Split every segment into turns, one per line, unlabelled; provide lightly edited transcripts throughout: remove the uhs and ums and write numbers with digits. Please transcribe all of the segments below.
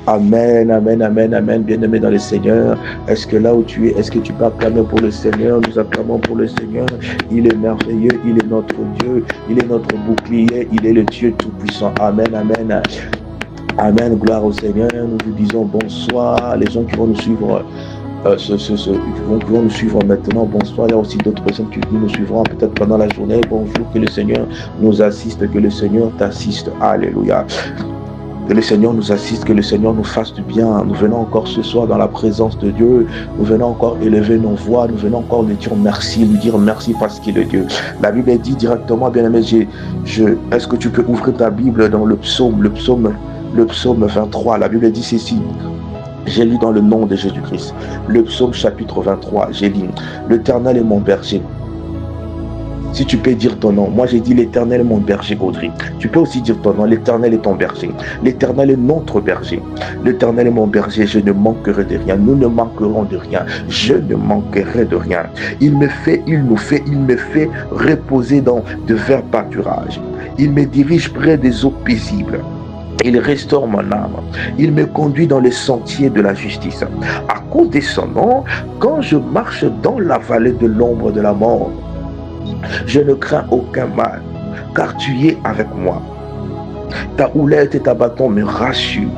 Amen, amen, amen, amen. Bien-aimé dans le Seigneur, est-ce que là où tu es, est-ce que tu peux acclamer pour le Seigneur? Nous acclamons pour le Seigneur. Il est merveilleux, il est notre Dieu, il est notre bouclier, il est le Dieu tout-puissant. Amen, amen. Amen, gloire au Seigneur. Nous vous disons bonsoir. Les gens qui vont nous suivre, qui vont nous suivre maintenant, bonsoir. Il y a aussi d'autres personnes qui nous suivront peut-être pendant la journée. Bonjour, que le Seigneur nous assiste, que le Seigneur t'assiste. Alléluia. Que le Seigneur nous assiste, que le Seigneur nous fasse du bien. Nous venons encore ce soir dans la présence de Dieu. Nous venons encore élever nos voix. Nous venons encore lui dire merci, lui dire merci parce qu'il est Dieu. La Bible dit directement, bien-aimé, est-ce que tu peux ouvrir ta Bible dans le psaume 23. La Bible dit ceci. J'ai lu dans le nom de Jésus-Christ. Le psaume chapitre 23. J'ai dit, l'Éternel est mon berger. Si tu peux dire ton nom. Moi, j'ai dit l'Éternel est mon berger, Audrey. Tu peux aussi dire ton nom. L'Éternel est ton berger. L'Éternel est notre berger. L'Éternel est mon berger. Je ne manquerai de rien. Nous ne manquerons de rien. Je ne manquerai de rien. Il me fait reposer dans de verts pâturages. Il me dirige près des eaux paisibles. Il restaure mon âme. Il me conduit dans les sentiers de la justice. À cause de son nom, quand je marche dans la vallée de l'ombre de la mort, je ne crains aucun mal, car tu es avec moi. Ta houlette et ta bâton me rassurent.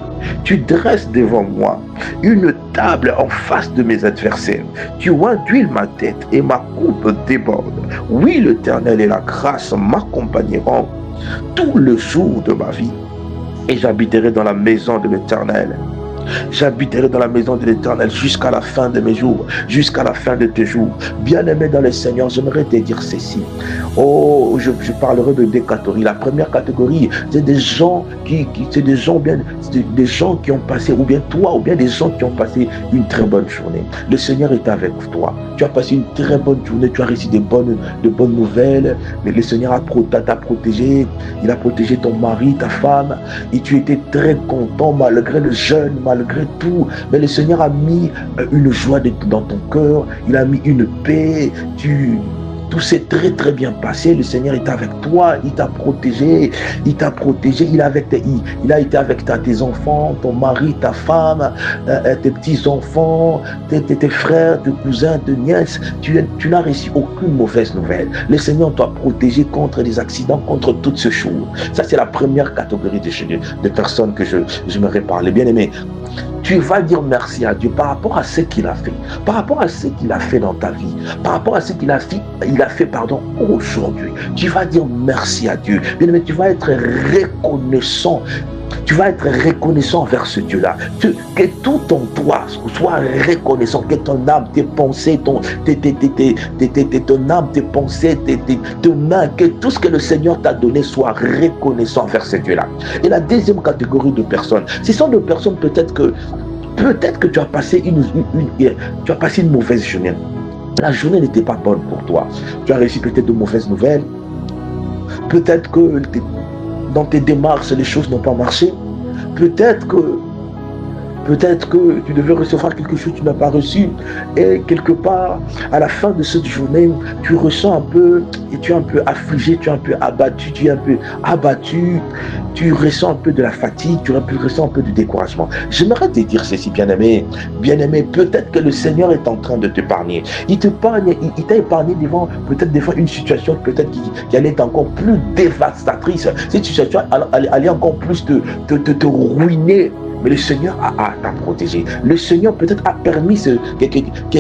Tu dresses devant moi une table en face de mes adversaires. Tu oins d'huile ma tête et ma coupe déborde. Oui, l'Éternel et la grâce m'accompagneront tout le jour de ma vie. Et j'habiterai dans la maison de l'Éternel. J'habiterai dans la maison de l'Éternel jusqu'à la fin de mes jours, jusqu'à la fin de tes jours. Bien-aimé dans le Seigneur, j'aimerais te dire ceci. Oh, je parlerai de deux catégories. La première catégorie, c'est des gens des gens qui ont passé, ou bien toi, ou bien des gens qui ont passé une très bonne journée. Le Seigneur est avec toi. Tu as passé une très bonne journée, tu as reçu de bonnes nouvelles, mais le Seigneur t'a protégé, il a protégé ton mari, ta femme, et tu étais très content malgré le jeûne, malgré tout, mais le Seigneur a mis une joie dans ton cœur, il a mis une paix, tout s'est très très bien passé. Le Seigneur est avec toi, il t'a protégé, il a été avec tes enfants, ton mari, ta femme, tes petits-enfants, tes frères, tes cousins, tes nièces. Tu n'as reçu aucune mauvaise nouvelle. Le Seigneur t'a protégé contre les accidents, contre toutes ces choses. Ça, c'est la première catégorie de personnes que j'aimerais parler. Bien aimé, tu vas dire merci à Dieu par rapport à ce qu'il a fait, par rapport à ce qu'il a fait dans ta vie, par rapport à ce qu'il a fait, aujourd'hui. Tu vas dire merci à Dieu. Bien aimé, tu vas être reconnaissant. Tu vas être reconnaissant envers ce Dieu-là. Que tout en toi soit reconnaissant. Que ton âme, tes pensées, ton âme, tes pensées, tes mains, que tout ce que le Seigneur t'a donné soit reconnaissant envers ce Dieu-là. Et la deuxième catégorie de personnes, ce sont des personnes peut-être que tu as passé une mauvaise journée. La journée n'était pas bonne pour toi. Tu as reçu peut-être de mauvaises nouvelles. Peut-être que dans tes démarches, les choses n'ont pas marché. Peut-être que tu devais recevoir quelque chose que tu n'as pas reçu. Et quelque part, à la fin de cette journée, tu ressens un peu, et tu es un peu affligé, tu es un peu abattu, tu ressens un peu de la fatigue, tu ressens un peu de découragement. J'aimerais te dire ceci, bien-aimé, peut-être que le Seigneur est en train de t'épargner. Il t'a épargné devant une situation peut-être qui allait être encore plus dévastatrice. Cette situation allait encore plus te ruiner. Mais le Seigneur t'a protégé. Le Seigneur peut-être a permis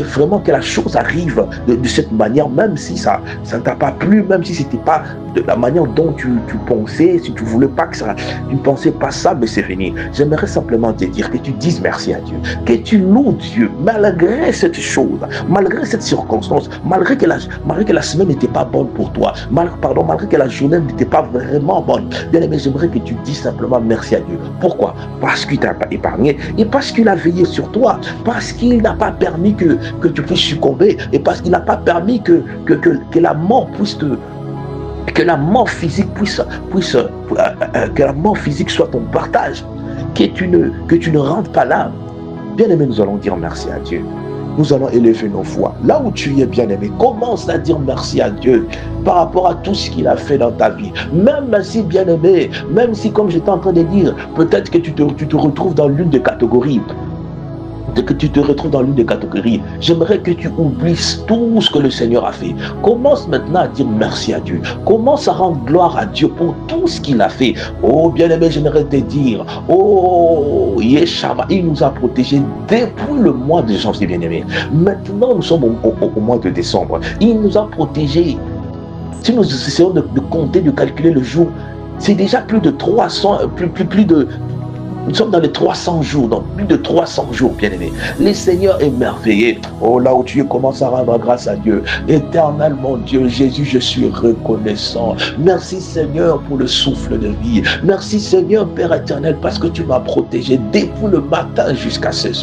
vraiment que la chose arrive de cette manière, même si ça ne t'a pas plu, même si c'était pas de la manière dont tu pensais, si tu voulais pas que ça, tu ne pensais pas ça, mais c'est fini. J'aimerais simplement te dire que tu dises merci à Dieu, que tu loues Dieu, malgré cette chose, malgré cette circonstance, malgré que la semaine n'était pas bonne pour toi, malgré que la journée n'était pas vraiment bonne. Bien aimé, j'aimerais que tu dises simplement merci à Dieu. Pourquoi? Parce qu'il t'a pas épargné, et parce qu'il a veillé sur toi, parce qu'il n'a pas permis que tu puisses succomber, et parce qu'il n'a pas permis que la mort puisse que la mort physique que la mort physique soit ton partage, que tu ne rentres pas là. Bien aimé, nous allons dire merci à Dieu. nous allons élever nos voix. Là où tu es bien-aimé, commence à dire merci à Dieu par rapport à tout ce qu'il a fait dans ta vie. Même si bien-aimé, même si comme j'étais en train de dire, peut-être que tu te retrouves dans l'une des catégories. Dès que tu te retrouves dans l'une des catégories, j'aimerais que tu oublies tout ce que le Seigneur a fait. Commence maintenant à dire merci à Dieu. Commence à rendre gloire à Dieu pour tout ce qu'il a fait. Oh bien-aimé, j'aimerais te dire, oh Yeshua, il nous a protégés depuis le mois de janvier, bien-aimé. Maintenant, nous sommes au mois de décembre. Il nous a protégés. Si nous essayons de compter, de calculer le jour, c'est déjà plus de 300, plus de... Nous sommes dans les 300 jours, donc plus de 300 jours, bien-aimés. Le Seigneur est merveilleux. Oh, là où tu es, commence à rendre grâce à Dieu. Éternel, mon Dieu, Jésus, je suis reconnaissant. Merci, Seigneur, pour le souffle de vie. Merci, Seigneur, Père éternel, parce que tu m'as protégé depuis le matin jusqu'à ce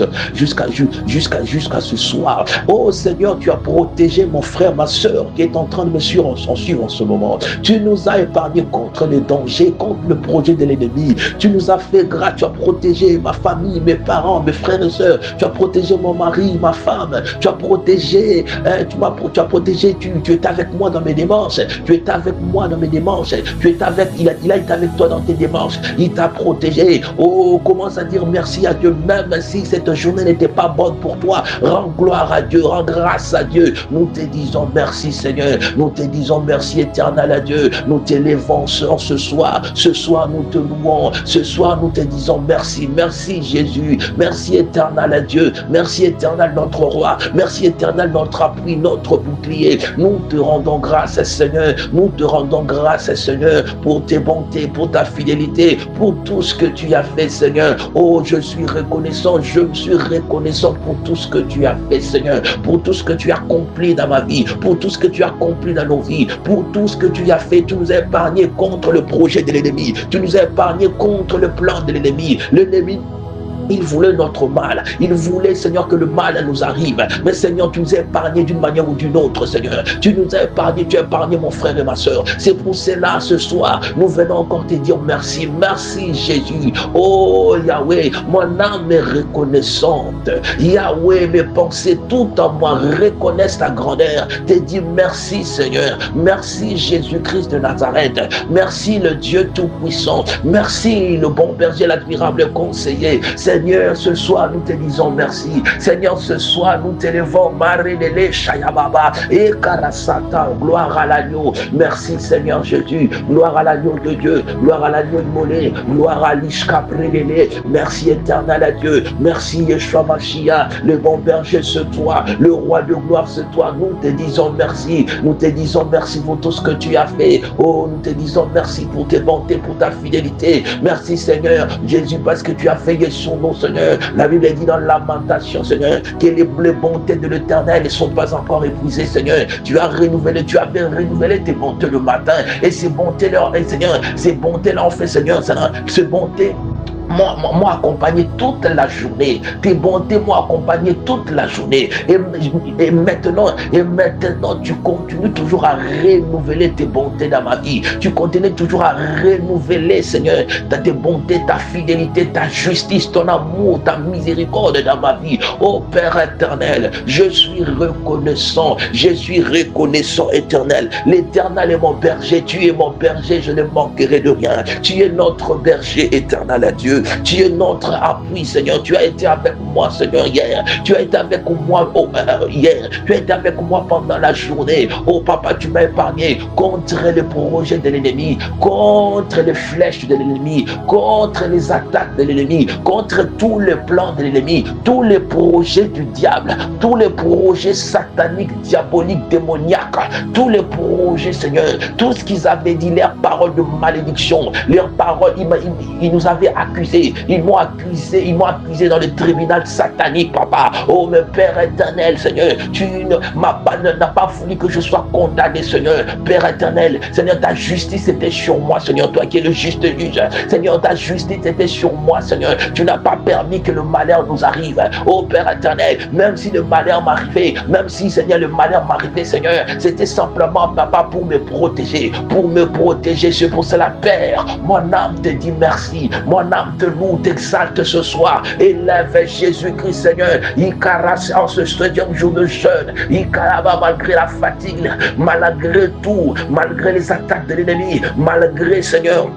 soir. Oh, Seigneur, tu as protégé mon frère, ma soeur, qui est en train de me suivre en ce moment. Tu nous as épargnés contre les dangers, contre le projet de l'ennemi. Tu nous as fait grâce. Tu as protégé ma famille, mes parents, mes frères et sœurs. Tu as protégé mon mari, ma femme. Tu as protégé, tu as protégé, tu es avec moi dans mes démarches. Tu es avec moi dans mes démarches. Il a été avec toi dans tes démarches. Il t'a protégé. Oh, commence à dire merci à Dieu, même si cette journée n'était pas bonne pour toi. Rends gloire à Dieu, rends grâce à Dieu. Nous te disons merci, Seigneur. Nous te disons merci éternel à Dieu. Nous t'élevons ce soir. Ce soir, nous te louons. Ce soir, nous te disons merci, merci Jésus, merci éternel à Dieu, merci éternel notre roi, merci éternel notre appui, notre bouclier. Nous te rendons grâce Seigneur, nous te rendons grâce Seigneur pour tes bontés, pour ta fidélité, pour tout ce que tu as fait Seigneur. Oh, je suis reconnaissant pour tout ce que tu as fait Seigneur, pour tout ce que tu as accompli dans ma vie, pour tout ce que tu as accompli dans nos vies, pour tout ce que tu as fait. Tu nous as épargnés contre le projet de l'ennemi, tu nous as épargnés contre le plan de l'ennemi. L'ennemi, il voulait notre mal. Il voulait, Seigneur, que le mal nous arrive. Mais Seigneur, tu nous as épargnés d'une manière ou d'une autre, Seigneur. Tu nous as épargnés, tu as épargné mon frère et ma soeur. C'est pour cela, ce soir, nous venons encore te dire merci. Merci, Jésus. Oh, Yahweh, mon âme est reconnaissante. Yahweh, mes pensées, tout en moi reconnaissent ta grandeur. Te dis merci, Seigneur. Merci, Jésus-Christ de Nazareth. Merci, le Dieu Tout-Puissant. Merci, le bon berger, l'admirable conseiller. Seigneur, ce soir, nous te disons merci. Seigneur, ce soir, nous t'élevons. Marie-Lélé, Shayababa, et Karasata, gloire à l'agneau. Merci, Seigneur Jésus. Gloire à l'agneau de Dieu. Gloire à l'agneau de Molé. Gloire à l'Ishka Prélélé. Merci, éternel à Dieu. Merci, Yeshua Mashiach. Le bon berger, c'est toi. Le roi de gloire, c'est toi. Nous te disons merci. Nous te disons merci pour tout ce que tu as fait. Oh, nous te disons merci pour tes bontés, pour ta fidélité. Merci, Seigneur Jésus, parce que tu as fait son nom, Seigneur. La Bible dit dans Lamentation, Seigneur, que les bontés de l'Éternel ne sont pas encore épuisées, Seigneur. Tu avais renouvelé tes bontés le matin. Et ces bontés-là, Seigneur, ces bontés-là ont fait, Seigneur, ces bontés m'ont accompagné toute la journée. Tes bontés m'ont accompagné toute la journée. Et maintenant, tu continues toujours à renouveler tes bontés dans ma vie. Tu continues toujours à renouveler, Seigneur, tes bontés, ta fidélité, ta justice, ton amour, ta miséricorde dans ma vie. Oh Père éternel, je suis reconnaissant. Je suis reconnaissant, éternel. L'Éternel est mon berger. Tu es mon berger. Je ne manquerai de rien. Tu es notre berger éternel à Dieu. Tu es notre appui, Seigneur. Tu as été avec moi, Seigneur, hier. Tu as été avec moi hier. Tu as été avec moi pendant la journée. Oh, Papa, tu m'as épargné contre les projets de l'ennemi, contre les flèches de l'ennemi, contre les attaques de l'ennemi, contre tous les plans de l'ennemi, tous les projets du diable, tous les projets sataniques, diaboliques, démoniaques, tous les projets, Seigneur, tout ce qu'ils avaient dit, leurs paroles de malédiction, leurs paroles, ils nous avaient accusés. Ils m'ont accusé dans le tribunal satanique, Papa. Oh, mon Père éternel, Seigneur, tu n'as pas voulu que je sois condamné, Seigneur. Père éternel, Seigneur, ta justice était sur moi, Seigneur, toi qui es le juste juge. Seigneur, ta justice était sur moi, Seigneur. Tu n'as pas permis que le malheur nous arrive. Oh Père éternel, même si le malheur m'arrivait, même si, Seigneur, le malheur m'arrivait, Seigneur, c'était simplement, Papa, pour me protéger, pour me protéger. C'est pour cela, Père, mon âme te dit merci, mon âme te loue, t'exalte ce soir. Élève Jésus-Christ, Seigneur. Ikaras en ce deuxième jour de jeûne, Ikaraba, malgré la fatigue, malgré tout, malgré les attaques de l'ennemi, malgré, Seigneur,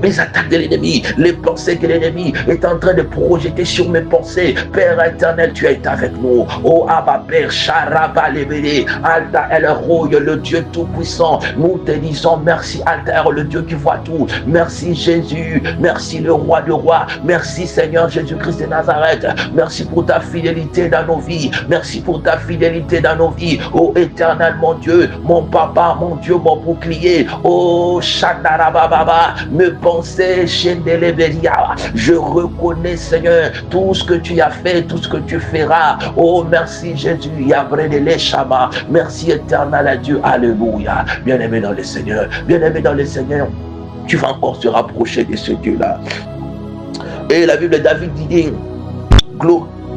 les attaques de l'ennemi, les pensées que l'ennemi est en train de projeter sur mes pensées. Père éternel, tu es avec nous. Oh Abba Père, Sharaba Lebele, Alta El Roy, le Dieu tout-puissant. Nous te disons merci, Alter, le Dieu qui voit tout. Merci Jésus, merci le roi de rois. Merci Seigneur Jésus-Christ de Nazareth. Merci pour ta fidélité dans nos vies. Merci pour ta fidélité dans nos vies. Oh éternel, mon Dieu, mon papa, mon Dieu, mon bouclier. Oh Shandarababa, me pensée, je reconnais, Seigneur, tout ce que tu as fait, tout ce que tu feras. Oh, merci Jésus. Merci éternel à Dieu. Alléluia. Bien-aimé dans le Seigneur, bien-aimé dans le Seigneur, tu vas encore te rapprocher de ce Dieu-là. Et la Bible de David dit,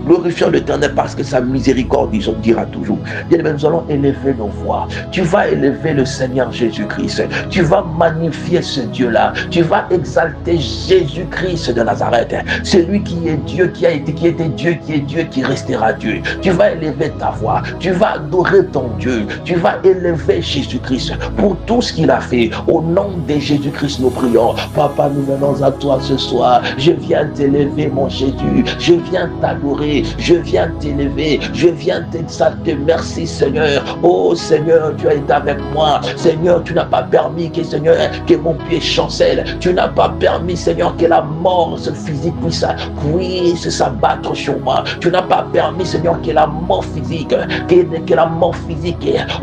glorifions l'Éternel parce que sa miséricorde, on dira toujours. Bien, nous allons élever nos voix. Tu vas élever le Seigneur Jésus-Christ. Tu vas magnifier ce Dieu-là. Tu vas exalter Jésus-Christ de Nazareth. Celui qui est Dieu, qui était Dieu, qui est Dieu, qui restera Dieu. Tu vas élever ta voix. Tu vas adorer ton Dieu. Tu vas élever Jésus-Christ pour tout ce qu'il a fait. Au nom de Jésus-Christ, nous prions. Papa, nous venons à toi ce soir. Je viens t'élever, mon Jésus. Je viens t'adorer. Je viens t'élever, je viens t'exalter. Merci Seigneur. Oh Seigneur, tu as été avec moi. Seigneur, tu n'as pas permis que, Seigneur, que mon pied chancelle. Tu n'as pas permis, Seigneur, que la mort physique puisse s'abattre sur moi. Tu n'as pas permis, Seigneur, que la mort physique,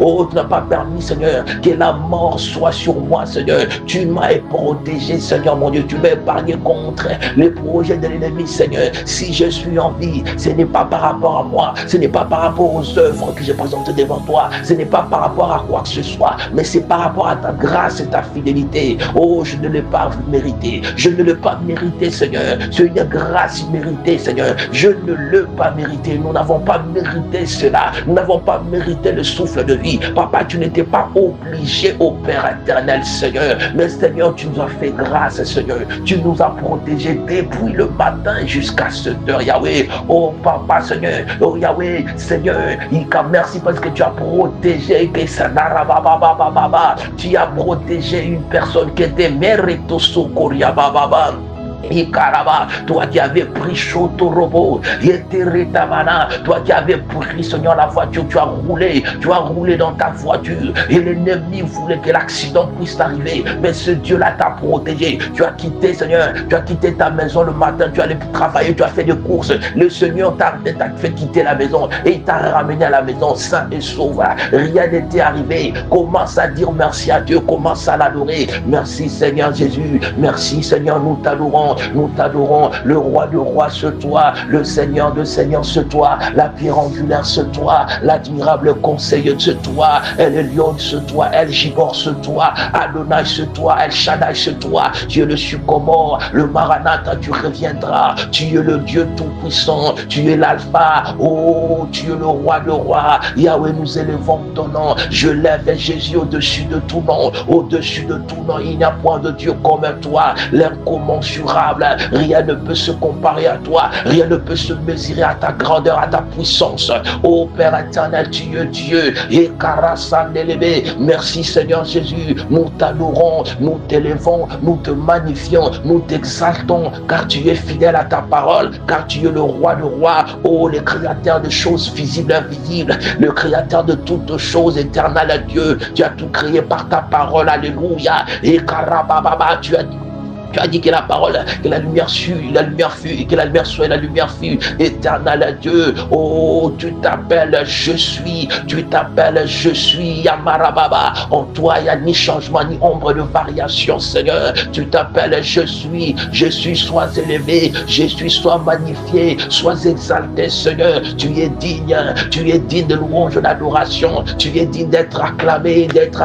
oh, tu n'as pas permis, Seigneur, que la mort soit sur moi, Seigneur. Tu m'as protégé, Seigneur, mon Dieu. Tu m'as épargné contre les projets de l'ennemi, Seigneur. Si je suis en vie, ce n'est pas par rapport à moi, ce n'est pas par rapport aux œuvres que j'ai présentées devant toi, ce n'est pas par rapport à quoi que ce soit, mais c'est par rapport à ta grâce et ta fidélité. Oh, je ne l'ai pas mérité, je ne l'ai pas mérité, Seigneur. C'est une grâce méritée, Seigneur. Je ne l'ai pas mérité. Nous n'avons pas mérité cela. Nous n'avons pas mérité le souffle de vie. Papa, tu n'étais pas obligé, au Père éternel, Seigneur. Mais Seigneur, tu nous as fait grâce, Seigneur. Tu nous as protégés depuis le matin jusqu'à cette heure, Yahweh. Oh Papa, Seigneur, oh Yahweh, Seigneur, merci parce que tu as protégé, tu as protégé une personne qui était mérito sokoria bababa. Ikaraba, toi qui avais pris Chotorobo, Yeteretamana, toi qui avais pris, Seigneur, la voiture, tu as roulé dans ta voiture et l'ennemi voulait que l'accident puisse arriver, mais ce Dieu-là t'a protégé. Tu as quitté, Seigneur, tu as quitté ta maison le matin, tu allais travailler, tu as fait des courses, le Seigneur t'a fait quitter la maison et il t'a ramené à la maison sain et sauf. Rien n'était arrivé. Commence à dire merci à Dieu, commence à l'adorer. Merci Seigneur Jésus, merci Seigneur, nous t'adorons. Nous t'adorons, le roi de rois, ce toi, le Seigneur de seigneurs, ce toi, la pierre angulaire, ce toi, l'admirable conseiller, ce toi, El Lion, ce toi, El Gibor, ce toi, Adonai, ce toi, El Shaddai, ce toi, tu es le Succomore, le Maranatha, tu reviendras, tu es le Dieu tout-puissant, tu es l'Alpha, oh, tu es le roi de rois, Yahweh, nous élevons ton nom, je lève Jésus au-dessus de tout nom, au-dessus de tout nom, il n'y a point de Dieu comme toi, l'incommensurable. Rien ne peut se comparer à toi, rien ne peut se mesurer à ta grandeur, à ta puissance. Ô Père éternel, tu es Dieu. Et Karasandelebe, merci Seigneur Jésus, nous t'adorons, nous t'élevons, nous te magnifions, nous t'exaltons, car tu es fidèle à ta parole, car tu es le roi de rois, ô le créateur de choses visibles et invisibles, le créateur de toutes choses, éternel à Dieu. Tu as tout créé par ta parole, alléluia. Et Karababa, tu as dit que la parole, que la lumière fut, la lumière fut, et que la lumière soit, et la lumière fut. Éternel à Dieu, oh, tu t'appelles je suis, tu t'appelles je suis, Yamarababa. En toi, il n'y a ni changement, ni ombre de variation, Seigneur. Tu t'appelles je suis, sois élevé, je suis, sois magnifié, sois exalté, Seigneur. Tu es digne de louange, d'adoration. Tu es digne d'être acclamé, d'être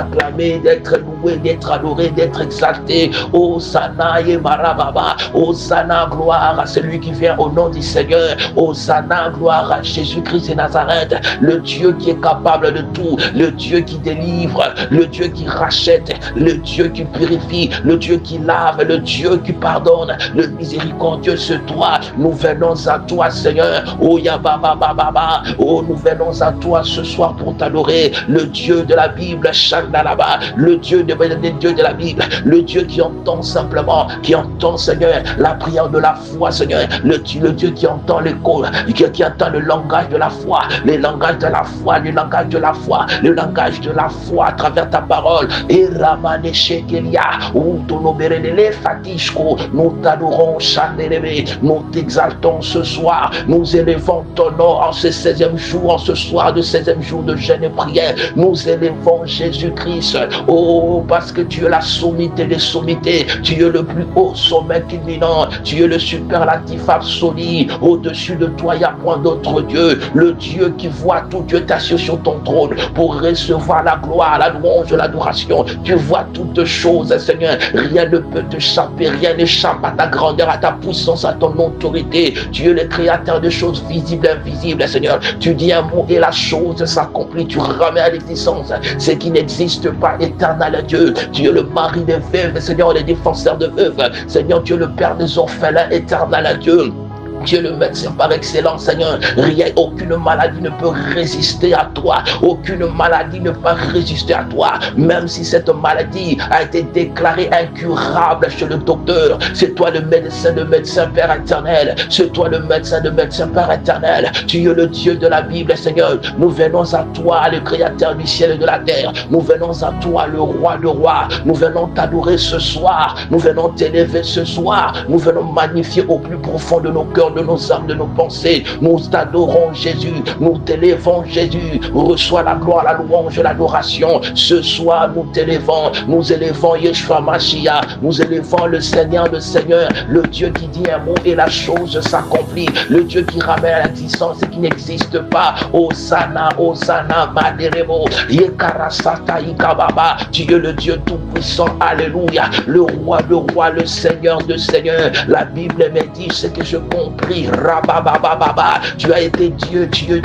loué, d'être adoré, d'être exalté. Oh, Sana. Hosanna, Yemarababa. Hosanna, gloire à celui qui vient au nom du Seigneur. Hosanna, gloire à Jésus-Christ de Nazareth, le Dieu qui est capable de tout, le Dieu qui délivre, le Dieu qui rachète, le Dieu qui purifie, le Dieu qui lave, le Dieu qui pardonne, le miséricordieux, ce toi. Nous venons à toi, Seigneur. Oh Yababa, oh, nous venons à toi ce soir pour t'adorer, le Dieu de la Bible, Shandalaba, le Dieu de la Bible, le Dieu qui entend simplement, qui entend, Seigneur, la prière de la foi, Seigneur, le Dieu qui entend l'écho, qui entend le langage de la foi, le langage de la foi, le langage de la foi, le langage de la foi à travers ta parole. Et Ramane Shekelia, ou Tonoberele Fatishko, nous t'adorons, Chandelebe, nous t'exaltons ce soir, nous élevons ton nom en ce 16e jour, en ce soir de 16e jour de jeûne et prière, nous élevons Jésus-Christ, oh, parce que tu es la sommité des sommités, tu es le plus haut sommet culminant, tu es le superlatif absolu, au-dessus de toi il n'y a point d'autre Dieu, le Dieu qui voit tout, Dieu t'assied sur ton trône pour recevoir la gloire, la louange, l'adoration, tu vois toutes choses, Seigneur, rien ne peut t'échapper, rien n'échappe à ta grandeur, à ta puissance, à ton autorité, tu es le créateur de choses visibles et invisibles, Seigneur, tu dis un mot et la chose s'accomplit, tu ramènes à l'existence ce qui n'existe pas, éternel Dieu, tu es le mari des veuves, Seigneur, le défenseur de veuves, Seigneur, tu es le père des orphelins, éternel Dieu. Tu es le médecin par excellence, Seigneur. Rien, aucune maladie ne peut résister à toi. Aucune maladie ne peut résister à toi. Même si cette maladie a été déclarée incurable chez le docteur, c'est toi le médecin Père éternel. C'est toi le médecin Père éternel. Tu es le Dieu de la Bible, Seigneur. Nous venons à toi, le Créateur du ciel et de la terre. Nous venons à toi, le Roi de rois. Nous venons t'adorer ce soir. Nous venons t'élever ce soir. Nous venons magnifier au plus profond de nos cœurs, de nos âmes, de nos pensées. Nous t'adorons Jésus, nous t'élevons Jésus. Reçois la gloire, la louange, l'adoration. Ce soir nous t'élevons, nous élevons Yeshua Mashiach, nous élevons le Seigneur, le Dieu qui dit un mot et la chose s'accomplit, le Dieu qui ramène à l'existence et qui n'existe pas. Hosanna, Hosanna, Maderebo, Yekarasata Ikababa. Tu es le Dieu tout-puissant, alléluia, le roi, le Seigneur de Seigneur. La Bible me dit ce que je comprends. Rababababa, tu as été Dieu, tu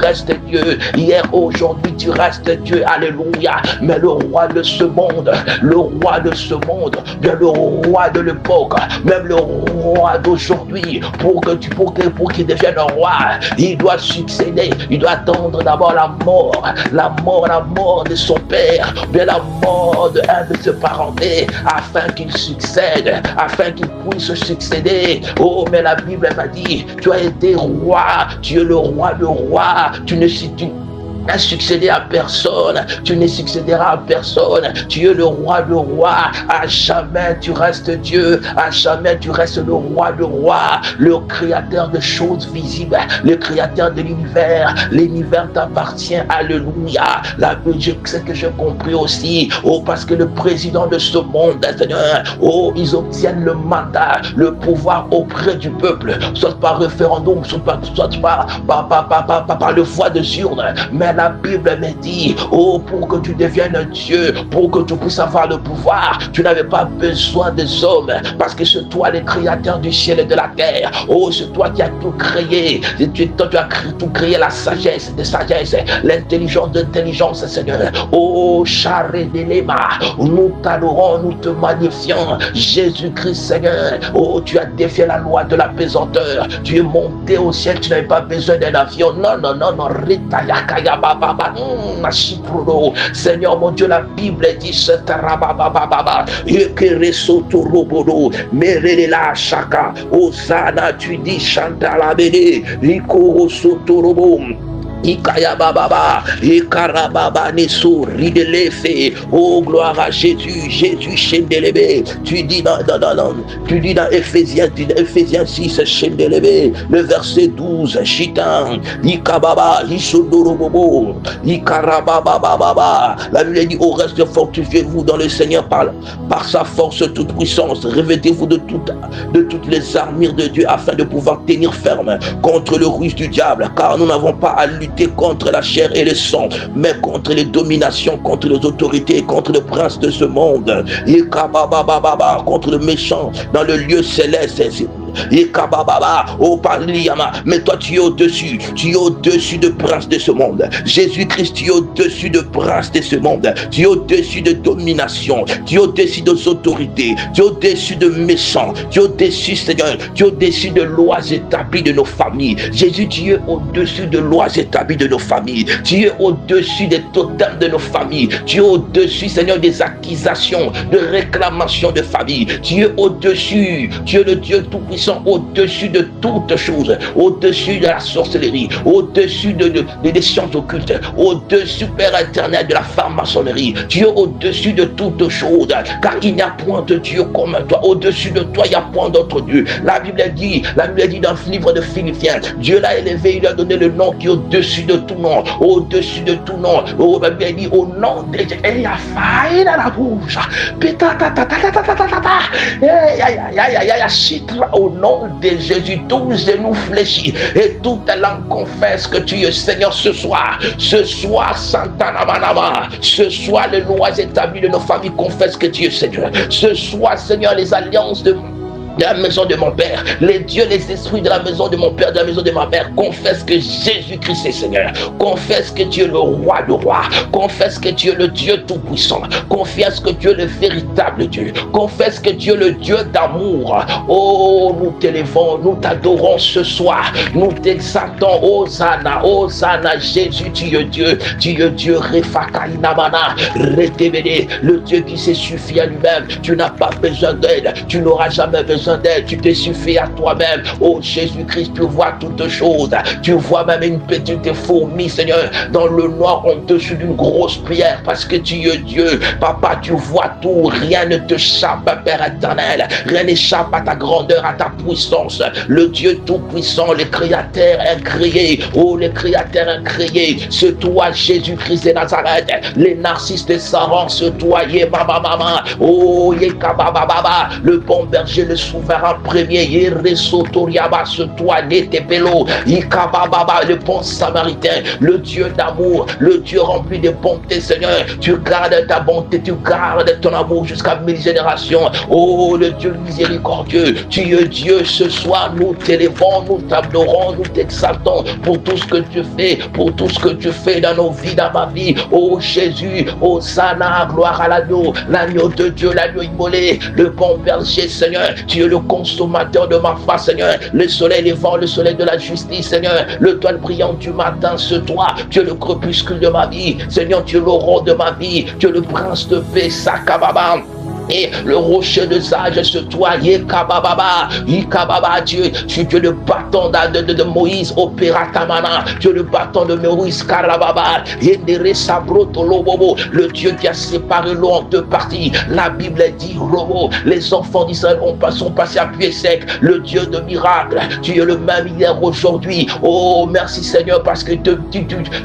restes Dieu. Hier, aujourd'hui, tu restes Dieu, alléluia. Mais le roi de ce monde, bien le roi de l'époque, même le roi d'aujourd'hui, pour qu'il devienne un roi, il doit succéder, il doit attendre d'abord la mort de son père, bien la mort d'un de ses parentés, afin qu'il succède, afin qu'il puisse succéder. Oh, mais la Bible m'a dit, tu as été roi, tu es le roi de rois, tu n'as succédé à personne, tu ne succéderas à personne, tu es le roi de rois, à jamais tu restes Dieu, à jamais tu restes le roi de rois, le créateur de choses visibles, le créateur de l'univers t'appartient, alléluia. La Bible, c'est que j'ai compris aussi, oh, parce que le président de ce monde, Seigneur, oh, ils obtiennent le mandat, le pouvoir auprès du peuple, soit par référendum, soit par le voie de urne, mais la Bible me dit, oh, pour que tu deviennes Dieu, pour que tu puisses avoir le pouvoir, tu n'avais pas besoin des hommes, parce que c'est toi le créateur du ciel et de la terre. Oh, c'est toi qui as tout créé, toi tu as tout créé, la sagesse de sagesse, l'intelligence d'intelligence, Seigneur. Oh, charré de l'éma, nous t'adorons, nous te magnifions, Jésus-Christ, Seigneur. Oh, tu as défié la loi de la pesanteur, tu es monté au ciel, tu n'avais pas besoin d'un avion, non, Ritayakaya. Seigneur mon Dieu, la Bible dit Osana, tu dis Chantalabene, Ikoro Sotorobo. Ikaya Baba, Ikarababa Nesso, Ridelefe, oh gloire à Jésus, Chendelebe. Tu dis dans Ephésiens 6, Chendelebe, le verset 12, Chitan, Ikababa, Isodorobobo, Ikarababa. La Bible dit, au reste, fortifiez-vous dans le Seigneur par sa force toute puissance, revêtez-vous de toutes les armures de Dieu afin de pouvoir tenir ferme contre le ruse du diable, car nous n'avons pas à lutter lutter contre la chair et le sang, mais contre les dominations, contre les autorités, contre le prince de ce monde, contre le méchant dans le lieu céleste. Mais toi tu es au-dessus, tu es au-dessus de prince de ce monde. Jésus-Christ, tu es au-dessus de prince de ce monde, tu es au-dessus de domination, tu es au-dessus des autorités, tu es au-dessus de méchants, tu es au-dessus, Seigneur, tu es au-dessus de lois établies de nos familles. Jésus, tu es au-dessus de lois établies de nos familles, tu es au-dessus des totems de nos familles, tu es au-dessus, Seigneur, des accusations, de réclamations de famille, tu es au-dessus, tu es le Dieu tout-puissant, au-dessus de toutes choses, au-dessus de la sorcellerie, au-dessus des sciences occultes, au-dessus, Père éternel, de la franc-maçonnerie. Tu es au-dessus de toutes choses, car il n'y a point de Dieu comme toi. Au-dessus de toi, il n'y a point d'autre Dieu. La Bible dit dans le livre de Philippiens, Dieu l'a élevé, il lui a donné le nom qui est au-dessus de tout nom, au-dessus de tout nom. La Bible dit au nom de Dieu, et il y a faille dans la bouche. Au nom de Jésus, tous genoux fléchis et toute langue confesse que tu es Seigneur ce soir. Ce soir, Santanamanama, ce soir, les lois établies de nos familles confessent que tu es Seigneur. Ce soir, Seigneur, les alliances de la maison de mon Père, les dieux, les esprits de la maison de mon Père, de la maison de ma mère, confesse que Jésus-Christ est Seigneur, confesse que tu es le roi de rois, confesse que tu es le Dieu tout-puissant, confesse que tu es le véritable Dieu, confesse que tu es le Dieu d'amour. Oh, nous t'élevons, nous t'adorons ce soir, nous t'exaltons. Hosanna, Hosanna, Jésus, tu es Dieu, Refakainamana, Retebede, le Dieu qui s'est suffi à lui-même. Tu n'as pas besoin d'aide, tu n'auras jamais besoin d'aide, tu te suffis à toi-même. Oh Jésus-Christ, tu vois toutes choses, tu vois même une petite fourmi, Seigneur, dans le noir en dessus d'une grosse pierre, parce que tu es Dieu. Papa, tu vois tout, rien ne te échappe, Père éternel, rien n'échappe à ta grandeur, à ta puissance. Le Dieu tout-puissant, le Créateur incréé, oh le Créateur incréé, c'est toi Jésus-Christ de Nazareth. Les narcisses de Saran, c'est toi, Yemama, oh Yekabababa, le bon berger, le souverain premier, Yeresotoriaba, ce toi, Netepelo, Ikabababa, le bon samaritain, le Dieu d'amour, le Dieu rempli de bonté, Seigneur. Tu gardes ta bonté, tu gardes ton amour jusqu'à 1000 générations. Oh, le Dieu miséricordieux, tu es Dieu. Ce soir, nous t'élevons, nous t'adorons, nous t'exaltons pour tout ce que tu fais, pour tout ce que tu fais dans nos vies, dans ma vie. Oh Jésus, oh Sana, gloire à l'agneau de Dieu, l'agneau immolé, le bon berger, Seigneur. Tu es le consommateur de ma foi, Seigneur. Le soleil levant, le soleil de la justice, Seigneur. Le toile brillant du matin, ce toi. Tu es le crépuscule de ma vie. Seigneur, tu es l'aurore de ma vie. Tu es le prince de paix, Sakababa. Et le rocher de sage, ce toi, Yekababa, Dieu, tu es le bâton de Moïse, Opératamana, tu es le bâton de Moïse, Karababa, Yendere Sabroto Lobobo, le Dieu qui a séparé l'eau en deux parties. La Bible dit, Robo, les enfants d'Israël sont passés à pied sec, le Dieu de miracle, tu es le même hier, aujourd'hui. Oh, merci Seigneur, parce que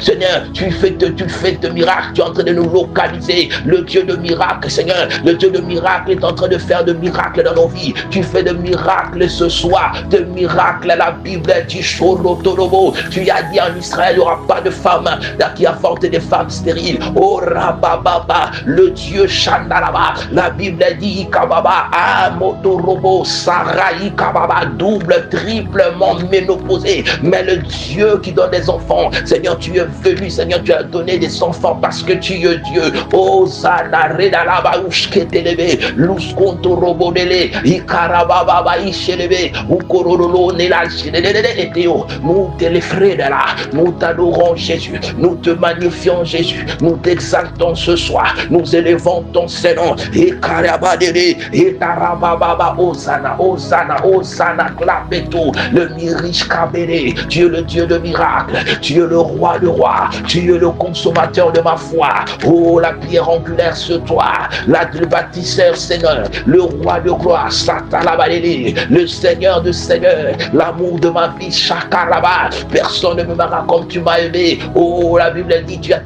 Seigneur, tu fais de miracles, tu es en train de nous localiser, le Dieu de miracle, Seigneur, le Dieu de miracle est en train de faire de miracles dans nos vies. Tu fais de miracles ce soir, de miracles. La Bible dit Shorotorobo. Tu as dit en Israël, il n'y aura pas de femme qui avorte des femmes stériles. Oh Rabababa, le Dieu Shandalaba. La Bible dit Ikababa, Amotorobo, Sarah Ikababa, double, triplement ménopausé. Mais le Dieu qui donne des enfants, Seigneur, tu es venu, Seigneur, tu as donné des enfants parce que tu es Dieu. Oh Zanareda Ushketelebe. Luskonto robodele, Ikarababa Ishelebe, Ukorolo Nela Eteo. Nous te les là, nous t'adorons Jésus, nous te magnifions Jésus, nous t'exaltons ce soir, nous élevons ton Seigneur, Ikarabadele, Ikarababa, Osana, Osana, Osana, Klapeto, le Mirish Kabele, tu es le Dieu de miracle, tu es le roi de rois, tu es le consommateur de ma foi. Oh, la pierre angulaire, c'est toi, la bâtisse Seigneur, le roi de gloire, Satalabalele, le Seigneur de Seigneur, l'amour de ma vie, Chakaraba, personne ne me m'aimera comme tu m'as aimé. Oh, la Bible dit, tu as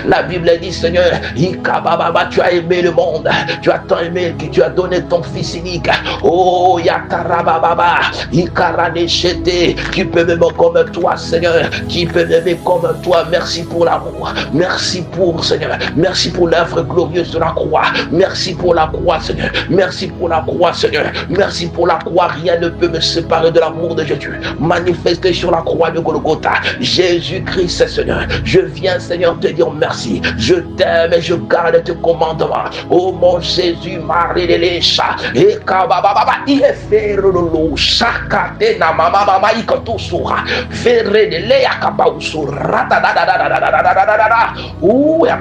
La Bible dit, Seigneur, tu as aimé le monde, tu as tant aimé que tu as donné ton fils unique. Oh, Yatarababa, Ikaraneshete, qui peut m'aimer comme toi, Seigneur, qui peut m'aimer comme toi. Merci pour l'amour, merci pour, Seigneur, merci pour l'œuvre glorieuse de la croix, merci pour la croix, Seigneur, merci pour la croix, Seigneur, merci pour la croix. Rien ne peut me séparer de l'amour de Jésus manifesté sur la croix de Golgotha. Jésus-Christ, Seigneur, je viens, Seigneur, te dire merci. Je t'aime et je garde tes commandements. Oh mon Jésus, Marie de l'Écha, et Kabababa, il est fait le chakate na mama ikotusura, ferre de l'Éa kabausura, ou ya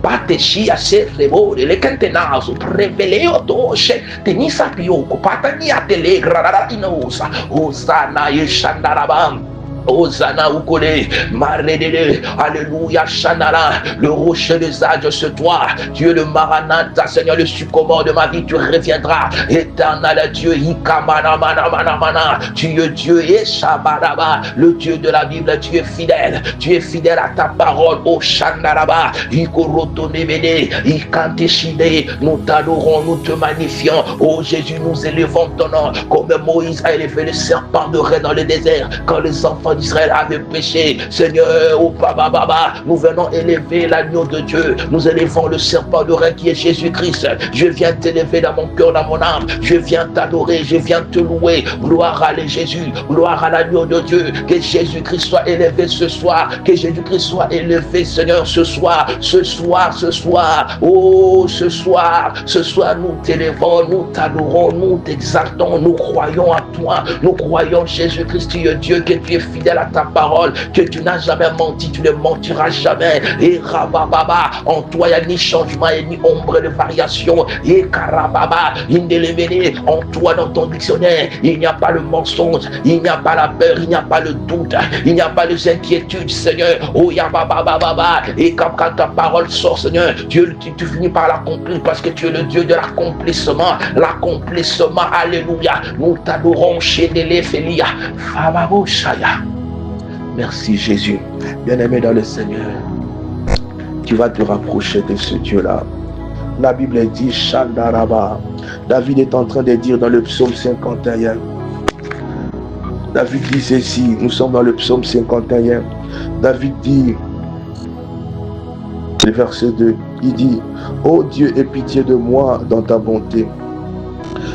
pateshia, c'est rebo, les cantenas, prévélé au doche, tenisa pioko, patania telegra, inosa, osana yeshandarabam. Hosanna Ukole, Marédélé, Alléluia, Shanara, le rocher des âges, ce toi, tu es le Maranatha, Seigneur, le sycomore de ma vie, tu reviendras, éternel Dieu, Ikamana, Mana, tu es Dieu, Eshabaraba, le Dieu de la Bible, tu es fidèle à ta parole, oh Shandaraba, Ikorotonebede, Ikanteshide, nous t'adorons, nous te magnifions, oh Jésus, nous élevons ton nom, comme Moïse a élevé le serpent de Ré dans le désert, quand les enfants d'Israël avait péché. Seigneur, oh Baba, nous venons élever l'agneau de Dieu. Nous élevons le serpent de Ré qui est Jésus-Christ. Je viens t'élever dans mon cœur, dans mon âme. Je viens t'adorer, je viens te louer. Gloire à Jésus, gloire à l'agneau de Dieu. Que Jésus-Christ soit élevé ce soir. Que Jésus-Christ soit élevé, Seigneur, ce soir. Oh, ce soir, nous t'élevons, nous t'adorons, nous t'exaltons, nous croyons à toi. Nous croyons, Jésus-Christ, tu es Dieu, que tu es fidèle à ta parole, que tu n'as jamais menti, tu ne mentiras jamais. Et Rabababa, en toi il n'y a ni changement et ni ombre de variation. Et Karababa, Indelemene, en toi dans ton dictionnaire, il n'y a pas le mensonge, il n'y a pas la peur, il n'y a pas le doute, il n'y a pas les inquiétudes, Seigneur. Oh Yabababa, et quand ta parole sort, Seigneur, Dieu, tu finis par l'accomplir parce que tu es le Dieu de l'accomplissement. L'accomplissement, alléluia. Nous t'adorons chez Félia. Fababo Shaya. Merci Jésus, bien-aimé dans le Seigneur, tu vas te rapprocher de ce Dieu-là. La Bible dit Shandaraba. David est en train de dire dans le psaume 51. David dit ceci, nous sommes dans le psaume 51. David dit, le verset 2, il dit, ô Dieu, aie pitié de moi dans ta bonté.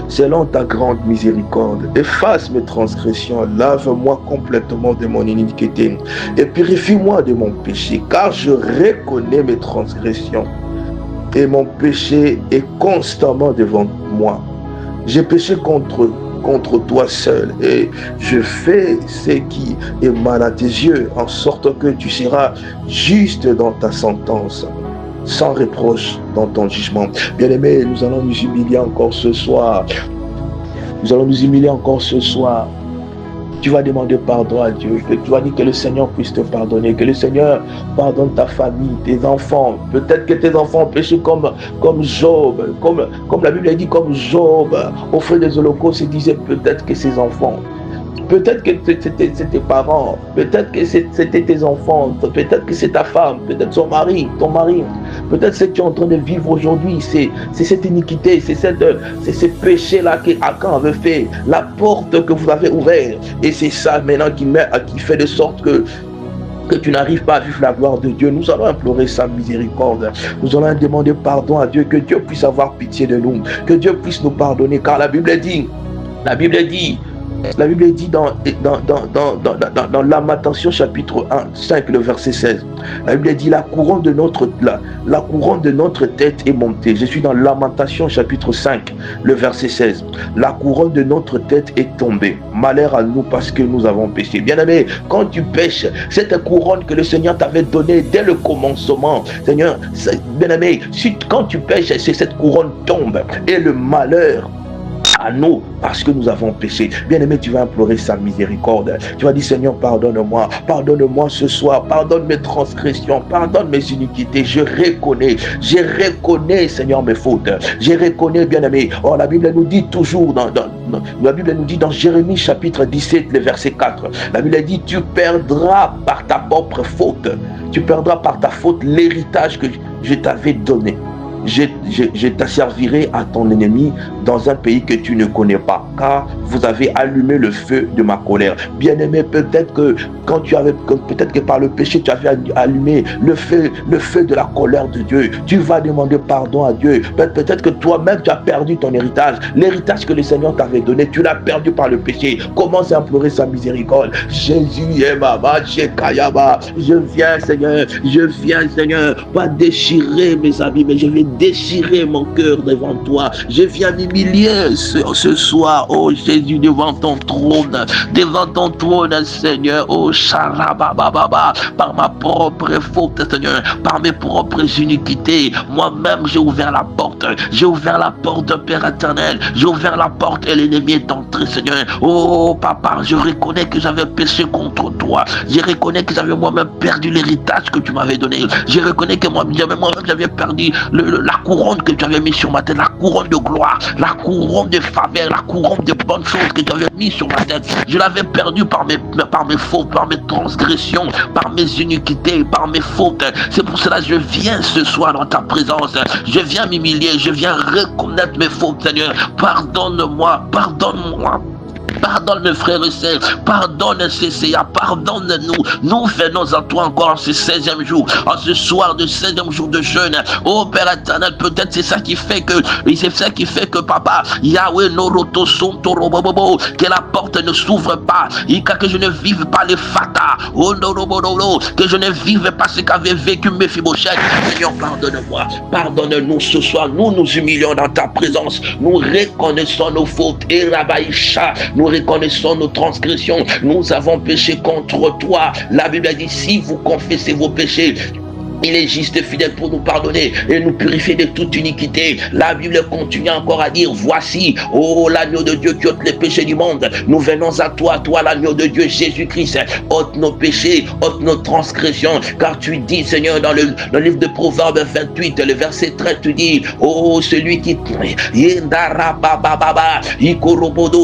Selon ta grande miséricorde, efface mes transgressions, lave-moi complètement de mon iniquité et purifie-moi de mon péché, car je reconnais mes transgressions et mon péché est constamment devant moi. J'ai péché contre toi seul et je fais ce qui est mal à tes yeux, en sorte que tu seras juste dans ta sentence, sans reproche dans ton jugement. Bien-aimés, nous allons nous humilier encore ce soir. Tu vas demander pardon à Dieu, que tu vas dire que le Seigneur puisse te pardonner, que le Seigneur pardonne ta famille, tes enfants. Peut-être que tes enfants ont péché comme Job, comme la Bible dit, comme Job, offrait des holocaustes et disait peut-être que ses enfants. Peut-être que c'était tes parents, peut-être que c'était tes enfants, peut-être que c'est ta femme, peut-être ton mari. Peut-être ce que tu es en train de vivre aujourd'hui, c'est cette iniquité, c'est ce péché-là qu'Akan avait fait, la porte que vous avez ouverte. Et c'est ça maintenant qui fait de sorte que tu n'arrives pas à vivre la gloire de Dieu. Nous allons implorer sa miséricorde. Nous allons demander pardon à Dieu, que Dieu puisse avoir pitié de nous, que Dieu puisse nous pardonner, car la Bible dit dans Lamentation chapitre 1, 5, le verset 16, la Bible dit la couronne de notre tête est montée. Je suis dans Lamentation chapitre 5, le verset 16. La couronne de notre tête est tombée. Malheur à nous parce que nous avons péché. Bien-aimé, quand tu pêches, cette couronne que le Seigneur t'avait donnée dès le commencement, Seigneur, bien-aimé, quand tu pêches, cette couronne tombe et le malheur à nous parce que nous avons péché. Bien-aimé, tu vas implorer sa miséricorde. Tu vas dire, Seigneur, pardonne-moi. Pardonne-moi ce soir. Pardonne mes transgressions. Pardonne mes iniquités. Je reconnais, Seigneur, mes fautes. Je reconnais, bien-aimé. Oh, la Bible nous dit toujours la Bible nous dit dans Jérémie chapitre 17, le verset 4. La Bible dit, tu perdras par ta propre faute. Tu perdras par ta faute l'héritage que je t'avais donné. Je t'asservirai à ton ennemi dans un pays que tu ne connais pas, car vous avez allumé le feu de ma colère. Bien-aimé, peut-être que par le péché, tu avais allumé le feu de la colère de Dieu. Tu vas demander pardon à Dieu. Peut-être que toi-même, tu as perdu ton héritage. L'héritage que le Seigneur t'avait donné, tu l'as perdu par le péché. Commence à implorer sa miséricorde. Jésus est Baba, je viens, Seigneur, pas déchirer mes habits, mais je vais déchirer mon cœur devant toi. Je viens m'humilier ce soir, oh Jésus, devant ton trône, Seigneur, oh Charabababa, par ma propre faute, Seigneur, par mes propres iniquités. Moi-même, j'ai ouvert la porte, Père éternel, j'ai ouvert la porte et l'ennemi est entré, Seigneur. Oh Papa, je reconnais que j'avais péché contre toi. Je reconnais que j'avais moi-même perdu l'héritage que tu m'avais donné. Je reconnais que moi-même j'avais perdu la couronne que tu avais mis sur ma tête, la couronne de gloire, la couronne de faveur, la couronne de bonnes choses que tu avais mis sur ma tête. Je l'avais perdu par mes fautes, par mes transgressions, par mes iniquités, par mes fautes. C'est pour cela que je viens ce soir dans ta présence. Je viens m'humilier, je viens reconnaître mes fautes, Seigneur. Pardonne-moi. Pardonne mes frères et sœurs, pardonne CCA, pardonne-nous. Nous venons à toi encore en ce 16e jour, en ce soir de 16e jour de jeûne. Oh Père éternel, peut-être c'est ça qui fait que Papa, Yahweh Noroto Sonto Robobobo, que la porte ne s'ouvre pas, que je ne vive pas les fata, oh Norobobo, que je ne vive pas ce qu'avait vécu Mephibosheth. Seigneur, pardonne-moi, pardonne-nous ce soir. Nous nous humilions dans ta présence, nous reconnaissons nos fautes et Rabaïcha. Nous reconnaissons nos transgressions. Nous avons péché contre toi. La Bible a dit, si vous confessez vos péchés, il est juste et fidèle pour nous pardonner et nous purifier de toute iniquité. La Bible continue encore à dire, voici, oh l'agneau de Dieu qui ôte les péchés du monde. Nous venons à toi l'agneau de Dieu, Jésus-Christ. Ôte nos péchés, ôte nos transgressions. Car tu dis, Seigneur, dans le livre de Proverbes 28, le verset 13, tu dis, oh celui qui...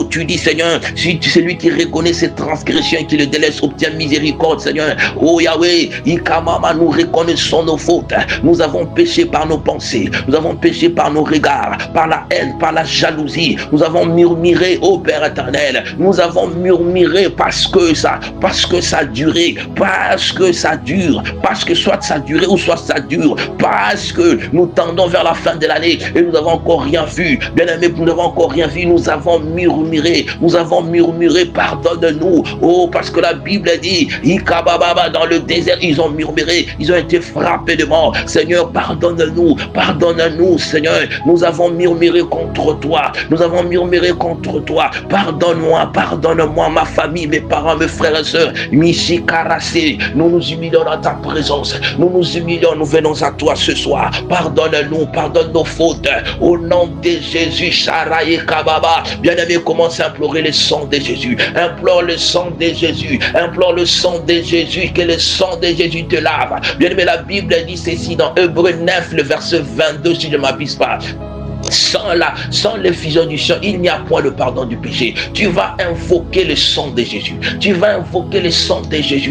Tu dis, Seigneur, si celui qui reconnaît ses transgressions et qui le délaisse obtient miséricorde, Seigneur. Oh Yahweh, nous reconnaissons nos fautes. Nous avons péché par nos pensées, nous avons péché par nos regards, par la haine, par la jalousie. Nous avons murmuré, ô Père éternel, nous avons murmuré parce que ça a duré, parce que ça dure, parce que soit ça a duré ou soit ça dure, parce que nous tendons vers la fin de l'année et nous n'avons encore rien vu. Bien aimé, nous n'avons encore rien vu, nous avons murmuré, pardonne-nous. Oh, parce que la Bible dit, dans le désert, ils ont murmuré, ils ont été frappés de mort. Seigneur, pardonne-nous, Seigneur. Nous avons murmuré contre toi. Pardonne-moi, ma famille, mes parents, mes frères et sœurs. Michi Karasé, nous nous humilions dans ta présence. Nous venons à toi ce soir. Pardonne-nous, pardonne nos fautes. Au nom de Jésus, Sharaï Kababa. Bien-aimé, commence à implorer le sang de Jésus. Implore le sang de Jésus. Que le sang de Jésus te lave. Bien-aimé, la Bible dit ceci dans Hébreux 9, le verset 22, si je ne m'abuse pas. Sans l'effusion du sang, il n'y a point de pardon du péché. Tu vas invoquer le sang de Jésus.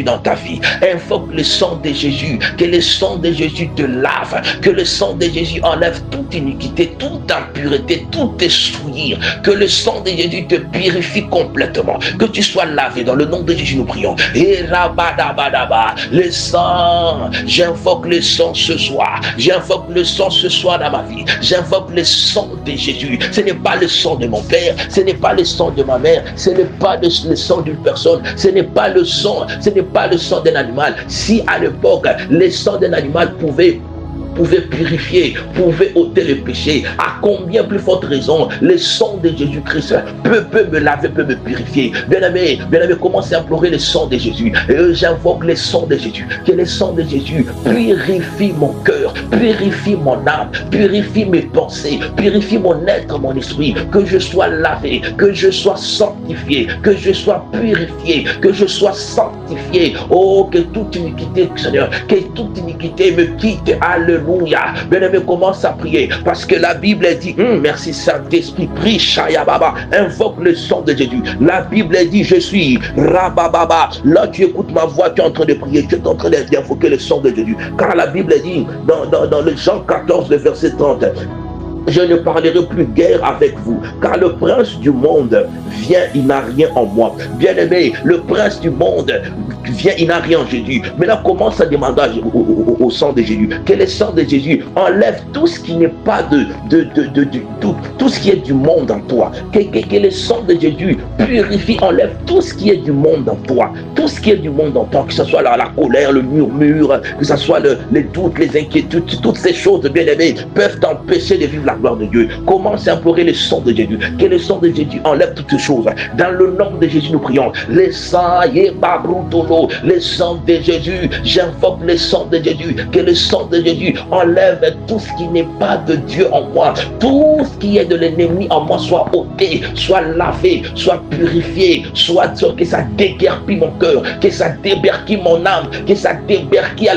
Dans ta vie. Invoque le sang de Jésus. Que le sang de Jésus te lave. Que le sang de Jésus enlève toute iniquité, toute impureté, toute souillure. Que le sang de Jésus te purifie complètement. Que tu sois lavé. Dans le nom de Jésus, nous prions. Et rabadabadaba. Le sang. J'invoque le sang ce soir. Dans ma vie. J'invoque le sang de Jésus. Ce n'est pas le sang de mon père, ce n'est pas le sang de ma mère, ce n'est pas le sang d'une personne, ce n'est pas le sang d'un animal. Si à l'époque le sang d'un animal pouvait pouvait purifier, pouvait ôter le péché. À combien plus forte raison le sang de Jésus-Christ peut me laver, peut me purifier. Bien-aimé, commencez à implorer le sang de Jésus. J'invoque le sang de Jésus. Que le sang de Jésus purifie mon cœur, purifie mon âme, purifie mes pensées, purifie mon être, mon esprit. Que je sois lavé, que je sois sanctifié, que je sois purifié, que je sois sanctifié. Oh, que toute iniquité, Seigneur, que toute iniquité me quitte. Alléluia. Bien-aimé, commence à prier. Parce que la Bible dit, merci Saint-Esprit, prie, Shaya Baba, invoque le sang de Jésus. La Bible dit, je suis Rabababa. Là, tu écoutes ma voix, tu es en train de prier, tu es en train d'invoquer le sang de Jésus. Car la Bible dit, dans le Jean 14, le verset 30, je ne parlerai plus guère avec vous, car le prince du monde vient, il n'a rien en moi. Bien-aimé, le prince du monde vient, il n'a rien en Jésus. Maintenant, commence à demander au sang de Jésus. Que le sang de Jésus enlève tout ce qui n'est pas tout ce qui est du monde en toi. Que le sang de Jésus purifie, enlève tout ce qui est du monde en toi. Tout ce qui est du monde en toi, que ce soit la colère, le murmure, que ce soit les doutes, les inquiétudes, toutes ces choses, bien-aimé, peuvent t'empêcher de vivre la gloire de Dieu. Commence à implorer le sang de Jésus. Que le sang de Jésus enlève toutes ces choses. Dans le nom de Jésus, nous prions. Le sang, le sang de Jésus. J'invoque le sang de Jésus. Que le sang de Jésus enlève tout ce qui n'est pas de Dieu en moi. Tout ce qui est de l'ennemi en moi soit ôté, soit lavé, soit purifié, soit que ça déguerpit mon cœur, que ça déguerpit mon âme, que ça déguerpit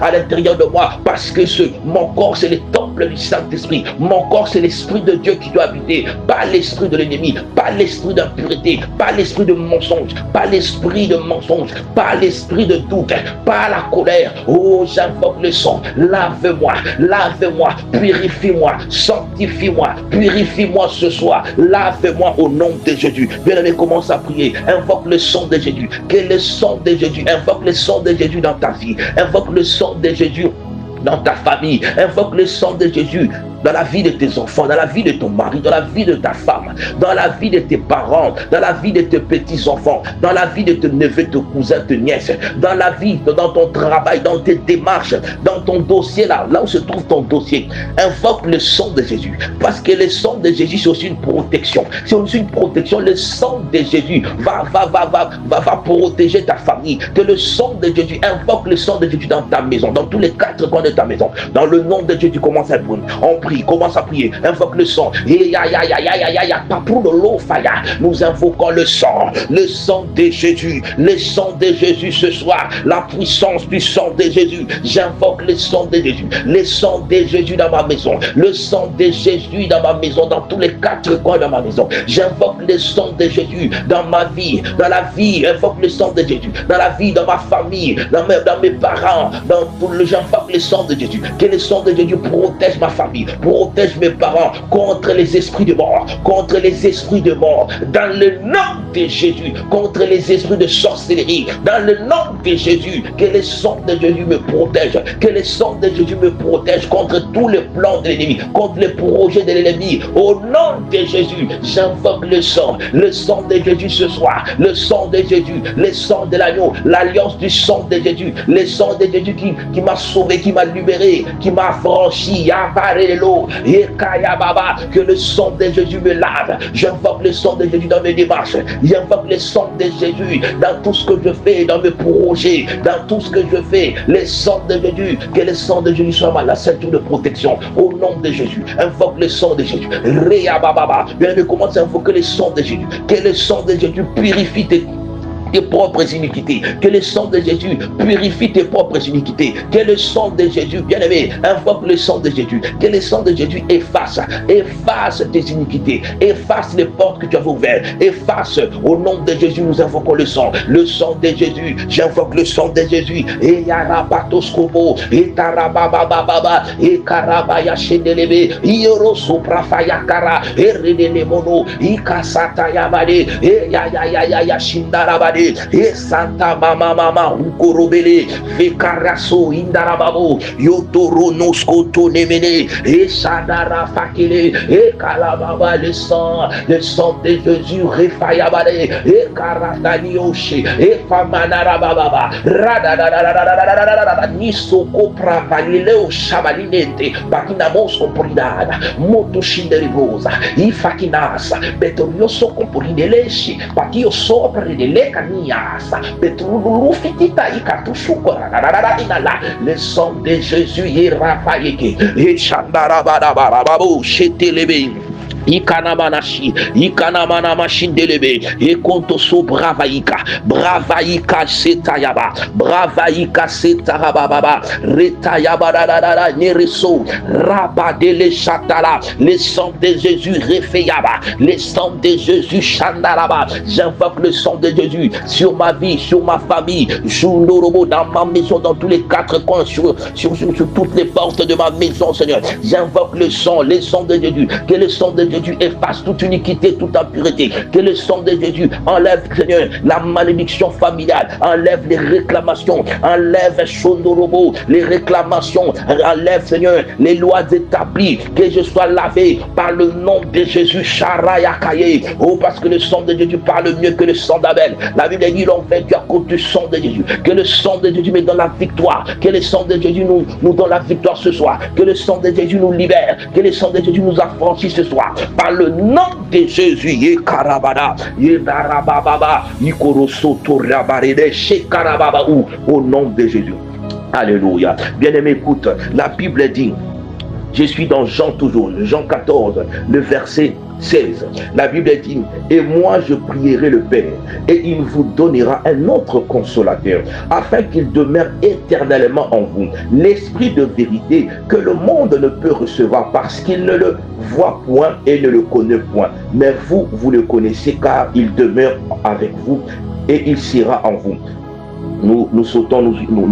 à l'intérieur de moi, parce que mon corps c'est le temple du Saint-Esprit. Mon corps c'est l'Esprit de Dieu qui doit habiter, pas l'esprit de l'ennemi, pas l'esprit d'impureté, pas l'esprit de mensonge, pas l'esprit de mensonge, pas l'esprit de doute, pas la colère. Oh, j'invoque le sang. Lave-moi, purifie-moi, sanctifie-moi, purifie-moi ce soir. Lave-moi au nom de Jésus. Bien-aimé, commence à prier. Invoque le sang de Jésus. Que le sang de Jésus, invoque le sang de Jésus dans ta vie. Invoque le sang de Jésus dans ta famille. Invoque le sang de Jésus dans la vie de tes enfants, dans la vie de ton mari, dans la vie de ta femme, dans la vie de tes parents, dans la vie de tes petits-enfants, dans la vie de tes neveux, tes cousins, tes nièces, dans la vie, dans ton travail, dans tes démarches, dans ton dossier, là où se trouve ton dossier. Invoque le sang de Jésus, parce que le sang de Jésus, c'est aussi une protection. C'est aussi une protection. Le sang de Jésus va protéger ta famille. Que le sang de Jésus, invoque le sang de Jésus dans ta maison, dans tous les quatre coins de ta maison. Dans le nom de Jésus, commence à brûler. On prie. Commence à prier, invoque le sang. Nous invoquons le sang de Jésus, le sang de Jésus ce soir, la puissance du sang de Jésus. J'invoque le sang de Jésus, le sang de Jésus dans ma maison, le sang de Jésus dans ma maison, dans tous les quatre coins de ma maison. J'invoque le sang de Jésus dans ma vie, dans la vie, invoque le sang de Jésus, dans la vie, dans ma famille, dans mes parents, j'invoque le sang de Jésus. Que le sang de Jésus protège ma famille, protège mes parents contre les esprits de mort, contre les esprits de mort, dans le nom de Jésus, contre les esprits de sorcellerie, dans le nom de Jésus. Que le sang de Jésus me protège, que le sang de Jésus me protège contre tous les plans de l'ennemi, contre les projets de l'ennemi. Au nom de Jésus, j'invoque le sang de Jésus ce soir, le sang de Jésus, le sang de l'agneau, l'alliance du sang de Jésus, le sang de Jésus qui m'a sauvé, qui m'a libéré, qui m'a franchi, que le sang de Jésus me lave. J'invoque le sang de Jésus dans mes démarches. J'invoque le sang de Jésus dans tout ce que je fais, dans mes projets, dans tout ce que je fais. Le sang de Jésus, que le sang de Jésus soit la ceinture de protection. Au nom de Jésus, invoque le sang de Jésus. Bien, commence à invoquer le sang de Jésus. Que le sang de Jésus purifie tes propres iniquités. Que le sang de Jésus purifie tes propres iniquités. Que le sang de Jésus, bien-aimé, invoque le sang de Jésus. Que le sang de Jésus efface tes iniquités. Efface les portes que tu as ouvertes. Efface, au nom de Jésus, nous invoquons le sang de Jésus. J'invoque le sang de Jésus. Et yarapatoskobo, et tarababababa, et karabaya shendelebe, ioro soprafayakara, et redenemono, et kasatayabade, et ya shindarabade. Shindele, E Santa Mama Mama, Ukorobele, Vekaraso, Indarababo, Yotoronosko Tonemene, E Shadara Fakele, E Kalababa, le sang de Jésus, Refayabale, E Karatani Oshe, E Famanarababa, Radadadadadadadadadadada, Nisoko Pravalileo Shabalinete, Bakinamos Compridada, Moto Shinderibosa, Ifakinasa, Betorioso Comporineleshi, Patio Sopra de Lecaniasa, Betrulufitita Ikatusukora, le sang de Jésus, Rafaïke, et Chandarabarababu, Chetelebe. Ikanamanashi, Ikanamanamashindele, Ekontoso Bravaika Setayaba, Bravaika Setarababa, Retayaba, Nereso, Rabadele Chatala, le sang de Jésus Refeyaba, le sang de Jésus Chandaraba. J'invoque le sang de Jésus sur ma vie, sur ma famille, sur Norobo, dans ma maison, dans tous les quatre coins, sur toutes les portes de ma maison, Seigneur. J'invoque le sang de Jésus, que le sang de Jésus efface toute iniquité, toute impureté. Que le sang de Jésus enlève, Seigneur, la malédiction familiale, enlève les réclamations, enlève Shondorobo, les réclamations, enlève, Seigneur, les lois établies. Que je sois lavé par le nom de Jésus, Sharayakaye. Oh, parce que le sang de Jésus parle mieux que le sang d'Abel. La Bible dit l'on vaincu à cause du sang de Jésus. Que le sang de Jésus met dans la victoire. Que le sang de Jésus nous donne la victoire ce soir. Que le sang de Jésus nous libère. Que le sang de Jésus nous affranchisse ce soir. Par le nom de Jésus, Yekarabada, Yedarababa, Ikoroso Torabarede, Shekarababa, au nom de Jésus. Alléluia. Bien-aimé, écoute, la Bible dit, je suis dans Jean toujours, Jean 14, le verset 16. La Bible dit, et moi je prierai le Père, et il vous donnera un autre consolateur, afin qu'il demeure éternellement en vous, l'esprit de vérité que le monde ne peut recevoir parce qu'il ne le voit point et ne le connaît point. Mais vous, vous le connaissez car il demeure avec vous et il sera en vous. Nous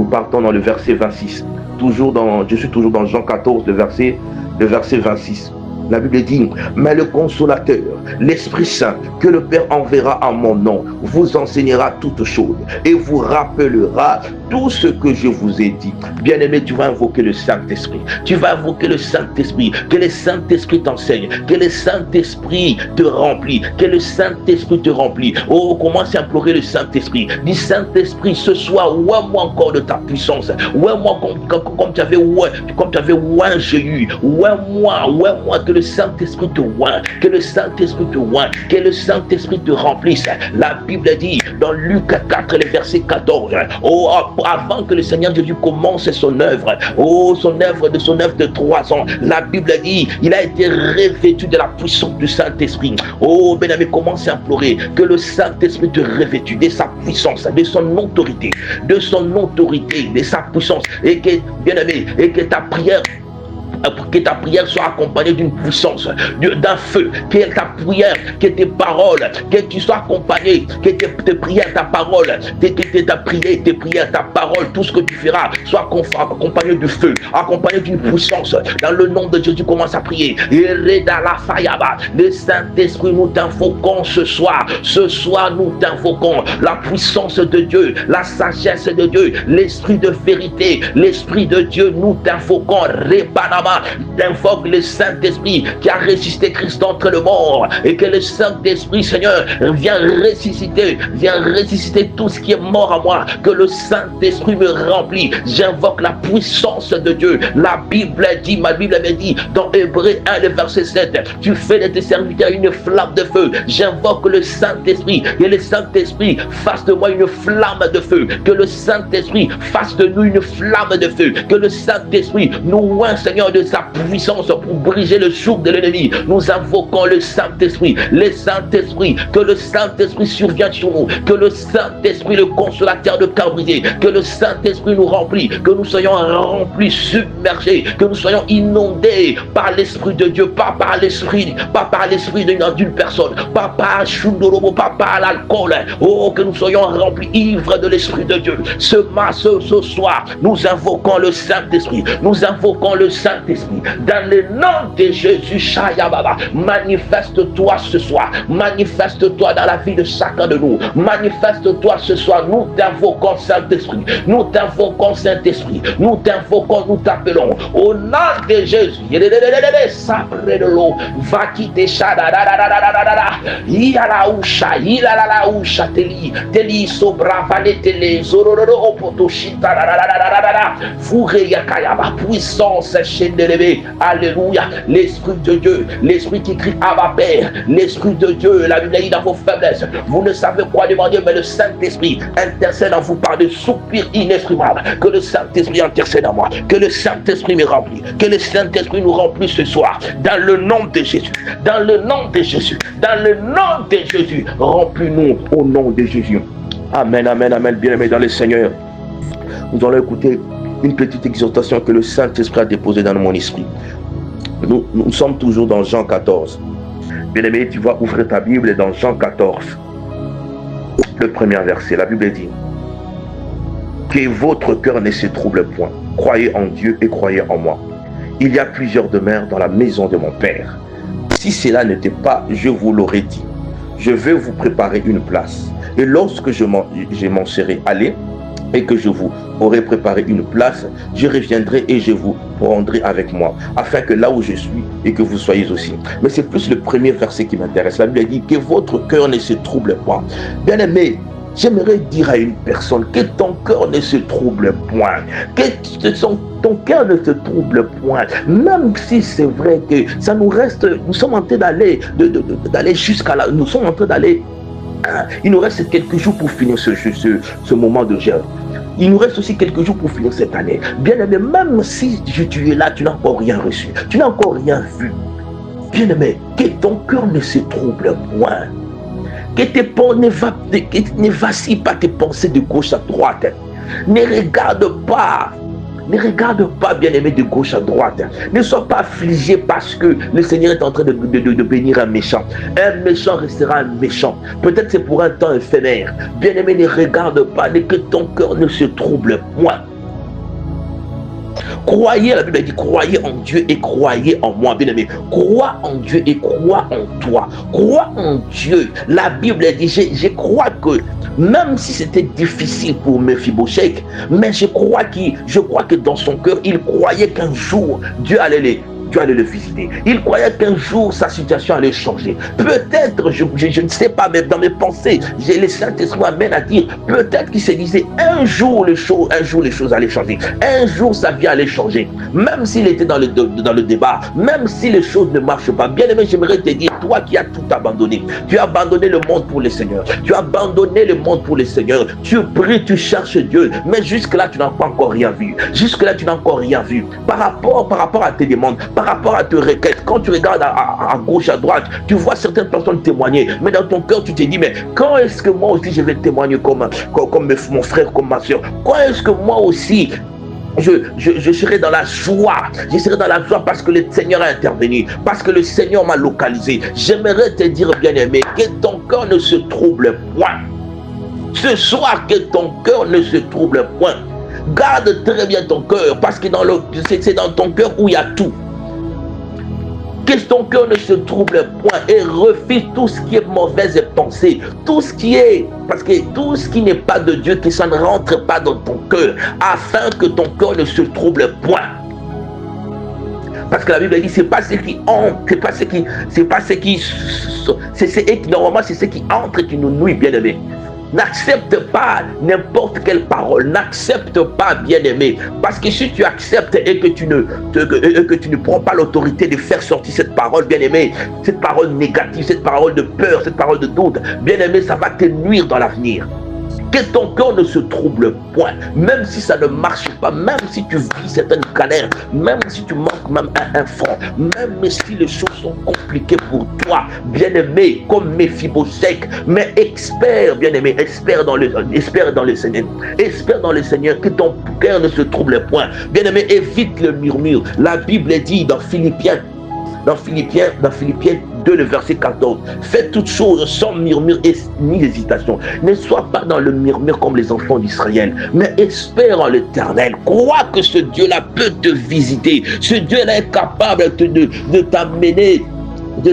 partons dans le verset 26. Je suis toujours dans Jean 14, le verset 26. La Bible dit, mais le consolateur, l'Esprit Saint, que le Père enverra en mon nom, vous enseignera toutes choses et vous rappellera tout ce que je vous ai dit. Bien-aimé, tu vas invoquer le Saint-Esprit. Tu vas invoquer le Saint-Esprit. Que le Saint-Esprit t'enseigne. Que le Saint-Esprit te remplit. Que le Saint-Esprit te remplit. Oh, commence à implorer le Saint-Esprit. Dis, Saint-Esprit, ce soir, ouais-moi encore de ta puissance. Ouais-moi comme tu avais oué Jéhu. Ouais-moi que le Saint-Esprit te oint. Que le Saint-Esprit te oint. Que le Saint-Esprit te remplisse. La Bible dit dans Luc 4, le verset 14. Oh, avant que le Seigneur Jésus commence son œuvre, son œuvre de 3 ans, la Bible dit, il a été revêtu de la puissance du Saint-Esprit. Oh, bien-aimé, commence à implorer que le Saint-Esprit te revêtu de sa puissance, de son autorité, de sa puissance, et que, bien-aimé, et que ta prière soit accompagnée d'une puissance, d'un feu, que ta prière, que tes paroles, que tu sois accompagné, que tes prières, ta parole, ta prière, ta parole, tout ce que tu feras, soit accompagné du feu, accompagné d'une puissance. Dans le nom de Jésus, commence à prier. Le Saint-Esprit, nous t'invoquons ce soir. Ce soir, nous t'invoquons la puissance de Dieu, la sagesse de Dieu, l'esprit de vérité, l'esprit de Dieu, nous t'invoquons. Repanama. Invoque le Saint-Esprit qui a ressuscité Christ d'entre le mort, et que le Saint-Esprit, Seigneur, viens ressusciter tout ce qui est mort à moi, que le Saint-Esprit me remplit. J'invoque la puissance de Dieu. La Bible dit, ma Bible me dit dans Hébreux 1, le verset 7, tu fais de tes serviteurs une flamme de feu. J'invoque le Saint-Esprit, et le Saint-Esprit fasse de moi une flamme de feu, que le Saint-Esprit fasse de nous une flamme de feu, que le Saint-Esprit nous oint, Seigneur, de sa puissance pour briser le joug de l'ennemi. Nous invoquons le Saint-Esprit, que le Saint-Esprit survienne sur nous, que le Saint-Esprit, le consolateur de cœur brisé, que le Saint-Esprit nous remplit, que nous soyons remplis, submergés, que nous soyons inondés par l'Esprit de Dieu, pas par l'Esprit d'une personne, pas par Shundorobo, pas par l'alcool. Oh, que nous soyons remplis, ivres de l'Esprit de Dieu. Ce soir, nous invoquons le Saint-Esprit, nous invoquons le Saint-Esprit. Saint-Esprit, dans le nom de Jésus, Shayababa, manifeste-toi ce soir, manifeste-toi dans la vie de chacun de nous, manifeste-toi ce soir, nous t'invoquons Saint-Esprit, nous t'invoquons Saint-Esprit, nous t'invoquons, nous t'appelons, au nom de Jésus, sabre de l'eau, va quitter Yalausha, Yalausha, Teli, Sobra, Valetele, Zororo, Opotoshita, Fouré, Yakayaba, puissance, chaîne d'élevée, alléluia, l'Esprit de Dieu, l'Esprit qui crie Abba Père, l'Esprit de Dieu, la Bible dit dans vos faiblesses, vous ne savez quoi demander, mais le Saint-Esprit intercède en vous par des soupirs inexprimables, que le Saint-Esprit intercède en moi, que le Saint-Esprit me remplit, que le Saint-Esprit nous remplisse ce soir, dans le nom de Jésus, dans le nom de Jésus, dans le nom de Jésus, remplis-nous au nom de Jésus. Amen, amen, amen, bien-aimés dans le Seigneur. Nous allons écouter une petite exhortation que le Saint-Esprit a déposée dans mon esprit. Nous sommes toujours dans Jean 14. Bien-aimé, tu vas ouvrir ta Bible dans Jean 14. Le premier verset, la Bible dit: que votre cœur ne se trouble point. Croyez en Dieu et croyez en moi. Il y a plusieurs demeures dans la maison de mon Père. Si cela n'était pas, je vous l'aurais dit. Je vais vous préparer une place. Et lorsque je m'en serai allé et que je vous aurai préparé une place, je reviendrai et je vous prendrai avec moi, afin que là où je suis et que vous soyez aussi. Mais c'est plus le premier verset qui m'intéresse. La Bible dit que votre cœur ne se trouble pas. Bien aimé, j'aimerais dire à une personne que ton cœur ne se trouble point, que ton cœur ne se trouble point, même si c'est vrai que ça nous reste, nous sommes en train d'aller jusqu'à là, nous sommes en train d'aller, il nous reste quelques jours pour finir ce moment de jeûne. Il nous reste aussi quelques jours pour finir cette année. Bien aimé, même si tu es là, tu n'as encore rien reçu, tu n'as encore rien vu. Bien aimé, que ton cœur ne se trouble point. Que ne vacille pas tes pensées de gauche à droite. Ne regarde pas, bien-aimé, de gauche à droite. Ne sois pas affligé parce que le Seigneur est en train de bénir un méchant. Un méchant restera un méchant. Peut-être c'est pour un temps éphémère. Bien-aimé, ne regarde pas, que ton cœur ne se trouble point. Croyez, la Bible dit, croyez en Dieu et croyez en moi, bien-aimé. Crois en Dieu et crois en toi. Crois en Dieu. La Bible dit, je crois que même si c'était difficile pour Mephibosheth, mais je crois que dans son cœur, il croyait qu'un jour, Dieu allait le visiter. Il croyait qu'un jour sa situation allait changer. Peut-être, je ne sais pas, mais dans mes pensées, j'ai le Saint-Esprit m'amène à dire, peut-être qu'il se disait un jour les choses allaient changer. Un jour sa vie allait changer. Même s'il était dans le débat, même si les choses ne marchent pas. Bien aimé, j'aimerais te dire, toi qui as tout abandonné, tu as abandonné le monde pour le Seigneur. Tu as abandonné le monde pour le Seigneur. Tu pries, tu cherches Dieu, mais jusque-là, tu n'as pas encore rien vu. Jusque-là, tu n'as encore rien vu. Par rapport à tes demandes, par rapport à tes requêtes, quand tu regardes à gauche, à droite, tu vois certaines personnes témoigner, mais dans ton cœur, tu te dis, mais quand est-ce que moi aussi je vais témoigner comme mon frère, comme ma soeur? Quand est-ce que moi aussi je serai dans la joie? Je serai dans la joie parce que le Seigneur a intervenu, parce que le Seigneur m'a localisé. J'aimerais te dire, bien-aimé, que ton cœur ne se trouble point. Ce soir, que ton cœur ne se trouble point. Garde très bien ton cœur, parce que c'est dans ton cœur où il y a tout. Que ton cœur ne se trouble point et refuse tout ce qui est mauvaise pensée, tout ce qui est, parce que tout ce qui n'est pas de Dieu, que ça ne rentre pas dans ton cœur, afin que ton cœur ne se trouble point. Parce que la Bible dit, normalement c'est ce qui entre et qui nous nuit, bien aimé. N'accepte pas n'importe quelle parole. N'accepte pas, bien-aimé. Parce que si tu acceptes et que tu ne prends pas l'autorité de faire sortir cette parole, bien-aimé, cette parole négative, cette parole de peur, cette parole de doute, bien-aimé, ça va te nuire dans l'avenir. Que ton cœur ne se trouble point, même si ça ne marche pas, même si tu vis certaines galères, même si tu manques même un franc, même si les choses sont compliquées pour toi, bien-aimé, comme Mephibosheth, mais espère, bien-aimé, espère dans le Seigneur, espère dans le Seigneur, que ton cœur ne se trouble point, bien-aimé, évite le murmure. La Bible dit dans Philippiens 2, le verset 14. Fais toutes choses sans murmure ni hésitation. Ne sois pas dans le murmure comme les enfants d'Israël, mais espère en l'Éternel. Crois que ce Dieu-là peut te visiter. Ce Dieu-là est capable de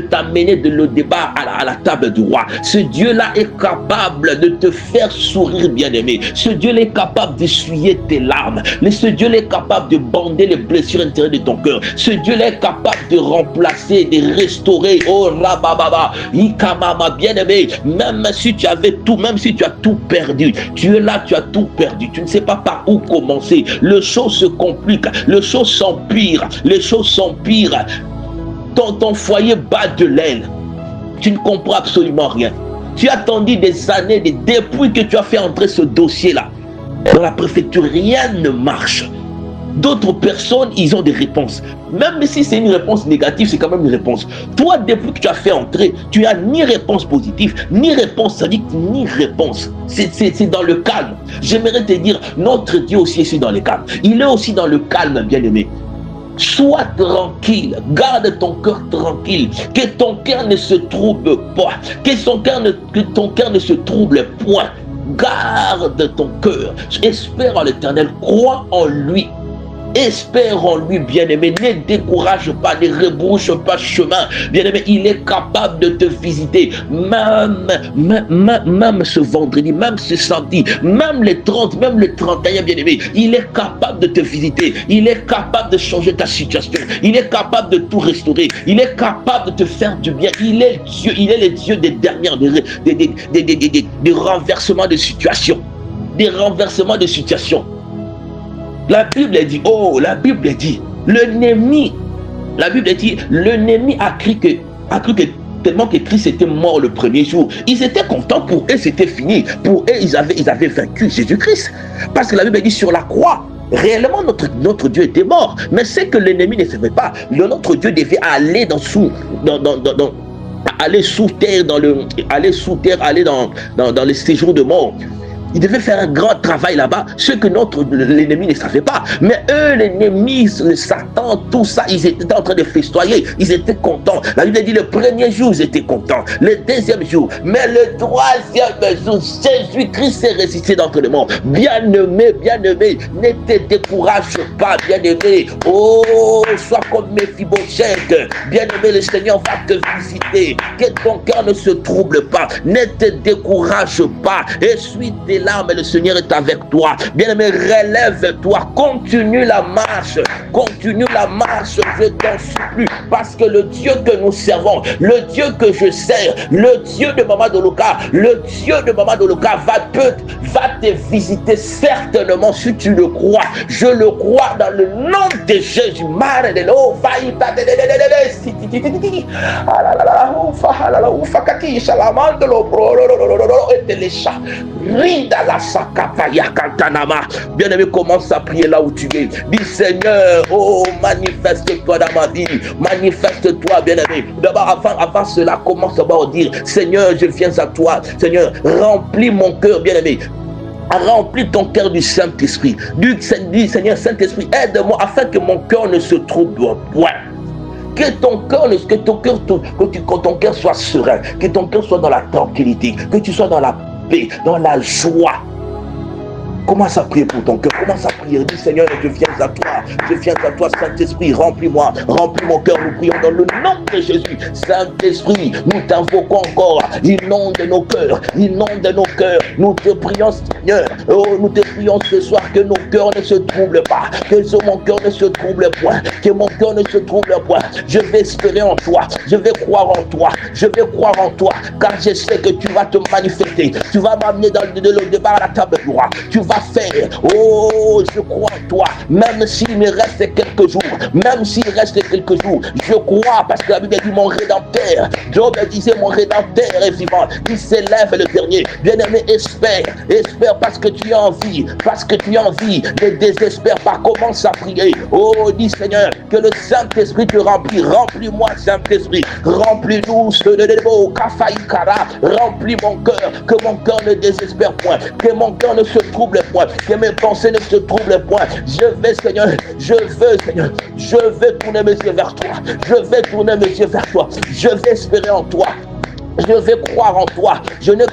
t'amener de le débat à la table du roi. Ce Dieu-là est capable de te faire sourire, bien-aimé. Ce Dieu-là est capable d'essuyer tes larmes. Ce Dieu-là est capable de bander les blessures intérieures de ton cœur. Ce Dieu-là est capable de remplacer, de restaurer. Oh, rabababa, ikamama, bien-aimé. Même si tu avais tout, même si tu as tout perdu, tu es là, tu as tout perdu. Tu ne sais pas par où commencer. Les choses se compliquent, les choses s'empirent, les choses s'empirent. Ton foyer bat de l'aile. Tu ne comprends absolument rien. Tu as attendu des années, depuis que tu as fait entrer ce dossier-là dans la préfecture, rien ne marche. D'autres personnes, ils ont des réponses. Même si c'est une réponse négative, c'est quand même une réponse. Toi, depuis que tu as fait entrer, tu n'as ni réponse positive, ni réponse sadique, ni réponse. C'est dans le calme. J'aimerais te dire, notre Dieu aussi est dans le calme. Il est aussi dans le calme, bien-aimé. Sois tranquille, garde ton cœur tranquille, que ton cœur ne se trouble pas, que ton cœur ne se trouble point. Garde ton cœur, espère en l'Éternel, crois en lui. Espère en lui, bien-aimé, ne décourage pas, ne rebrouche pas chemin, bien-aimé, il est capable de te visiter, même ce vendredi, même ce samedi, même les 30, même les 31, bien-aimé, il est capable de te visiter, il est capable de changer ta situation, il est capable de tout restaurer, il est capable de te faire du bien, il est Dieu, il est le Dieu des dernières, des renversements de situation, des renversements de situation. La Bible dit, l'ennemi a cru que tellement que Christ était mort le premier jour. Ils étaient contents, pour eux c'était fini. Pour eux, ils avaient vaincu Jésus-Christ. Parce que la Bible dit sur la croix, réellement notre Dieu était mort. Mais c'est que l'ennemi ne savait pas. Notre Dieu devait aller aller sous terre, aller dans les séjours de mort. Il devait faire un grand travail là-bas, ce que l'ennemi ne savait pas. Mais eux, l'ennemi, le Satan, tout ça, ils étaient en train de festoyer. Ils étaient contents. La Bible dit le premier jour, ils étaient contents. Le deuxième jour. Mais le troisième jour, Jésus-Christ s'est ressuscité d'entre les morts. Bien-aimé, ne te décourage pas, bien-aimé. Oh, sois comme Méphibosheth. Bien-aimé, le Seigneur va te visiter. Que ton cœur ne se trouble pas. Ne te décourage pas. Essuie tes larmes, le Seigneur est avec toi. Bien-aimé, relève-toi, continue la marche, je t'en supplie, parce que le Dieu que nous servons, le Dieu que je sers, le Dieu de Maman Doloka, va te visiter certainement si tu le crois. Je le crois dans le nom de Jésus. Bien-aimé, commence à prier là où tu es. Dis Seigneur, oh, manifeste-toi dans ma vie. Manifeste-toi, bien-aimé. D'abord, avant cela, commence d'abord à dire Seigneur, je viens à toi. Seigneur, remplis mon cœur, bien-aimé. Remplis ton cœur du Saint-Esprit. Dis Seigneur, Saint-Esprit, aide-moi afin que mon cœur ne se trouble point. Que ton cœur soit serein, que ton cœur soit dans la tranquillité, que tu sois dans la paix, dans la joie. Commence à prier pour ton cœur, commence à prier. Dis Seigneur, je viens à toi, Saint-Esprit, remplis-moi, remplis mon cœur. Nous prions dans le nom de Jésus. Saint-Esprit, nous t'invoquons encore. Inonde nos cœurs, Nous te prions, Seigneur. Oh, nous te prions ce soir que nos cœurs ne se troublent pas, que mon cœur ne se trouble point, Je vais espérer en toi, je vais croire en toi, car je sais que tu vas te manifester. Tu vas m'amener dans le débat à la table du roi. Tu vas faire. Oh, je crois en toi. Même s'il me reste quelques jours, je crois, parce que la Bible dit mon Rédempteur. Job disait mon Rédempteur est vivant. Il s'élève le dernier. Bien-aimé, espère parce que tu as envie, ne désespère pas, commence à prier. Oh, dis Seigneur, que le Saint-Esprit te remplit. Remplis-moi, Saint-Esprit. Remplis-nous, remplis mon cœur, que mon cœur ne désespère point, que mon cœur ne se trouble point, que mes pensées ne se troublent point. Je vais, Seigneur, Seigneur, je vais tourner mes yeux vers toi. Je vais tourner mes yeux vers toi. Je vais espérer en toi. Je vais croire en toi. Je n'ai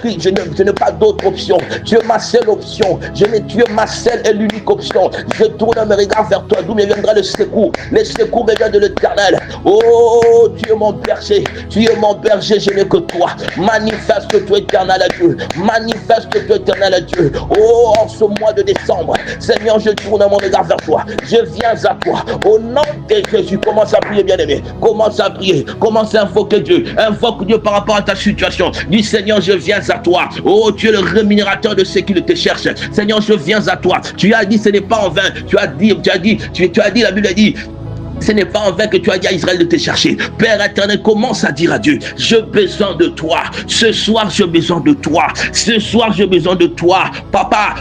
pas d'autre option. Tu es ma seule option. Tu es ma seule et l'unique option. Je tourne mes regards vers toi. D'où me viendra le secours? Le secours me vient de l'Éternel. Oh, tu es mon berger. Tu es mon berger. Je n'ai que toi. Manifeste-toi, éternel Dieu. Manifeste-toi, éternel Dieu. Oh, en ce mois de décembre, Seigneur, je tourne mon regard vers toi. Je viens à toi. Au nom de Jésus, commence à prier, bien-aimé. Commence à prier. Commence à invoquer Dieu. Invoque Dieu par rapport à ta situation. Dis, Seigneur, je viens à toi. Oh, tu es le rémunérateur de ceux qui te cherchent. Seigneur, je viens à toi. Tu as dit, ce n'est pas en vain. Tu as dit, la Bible a dit, ce n'est pas en vain que tu as dit à Israël de te chercher. Père éternel, commence à dire à Dieu, j'ai besoin de toi. Ce soir, j'ai besoin de toi. Ce soir, j'ai besoin de toi. Papa,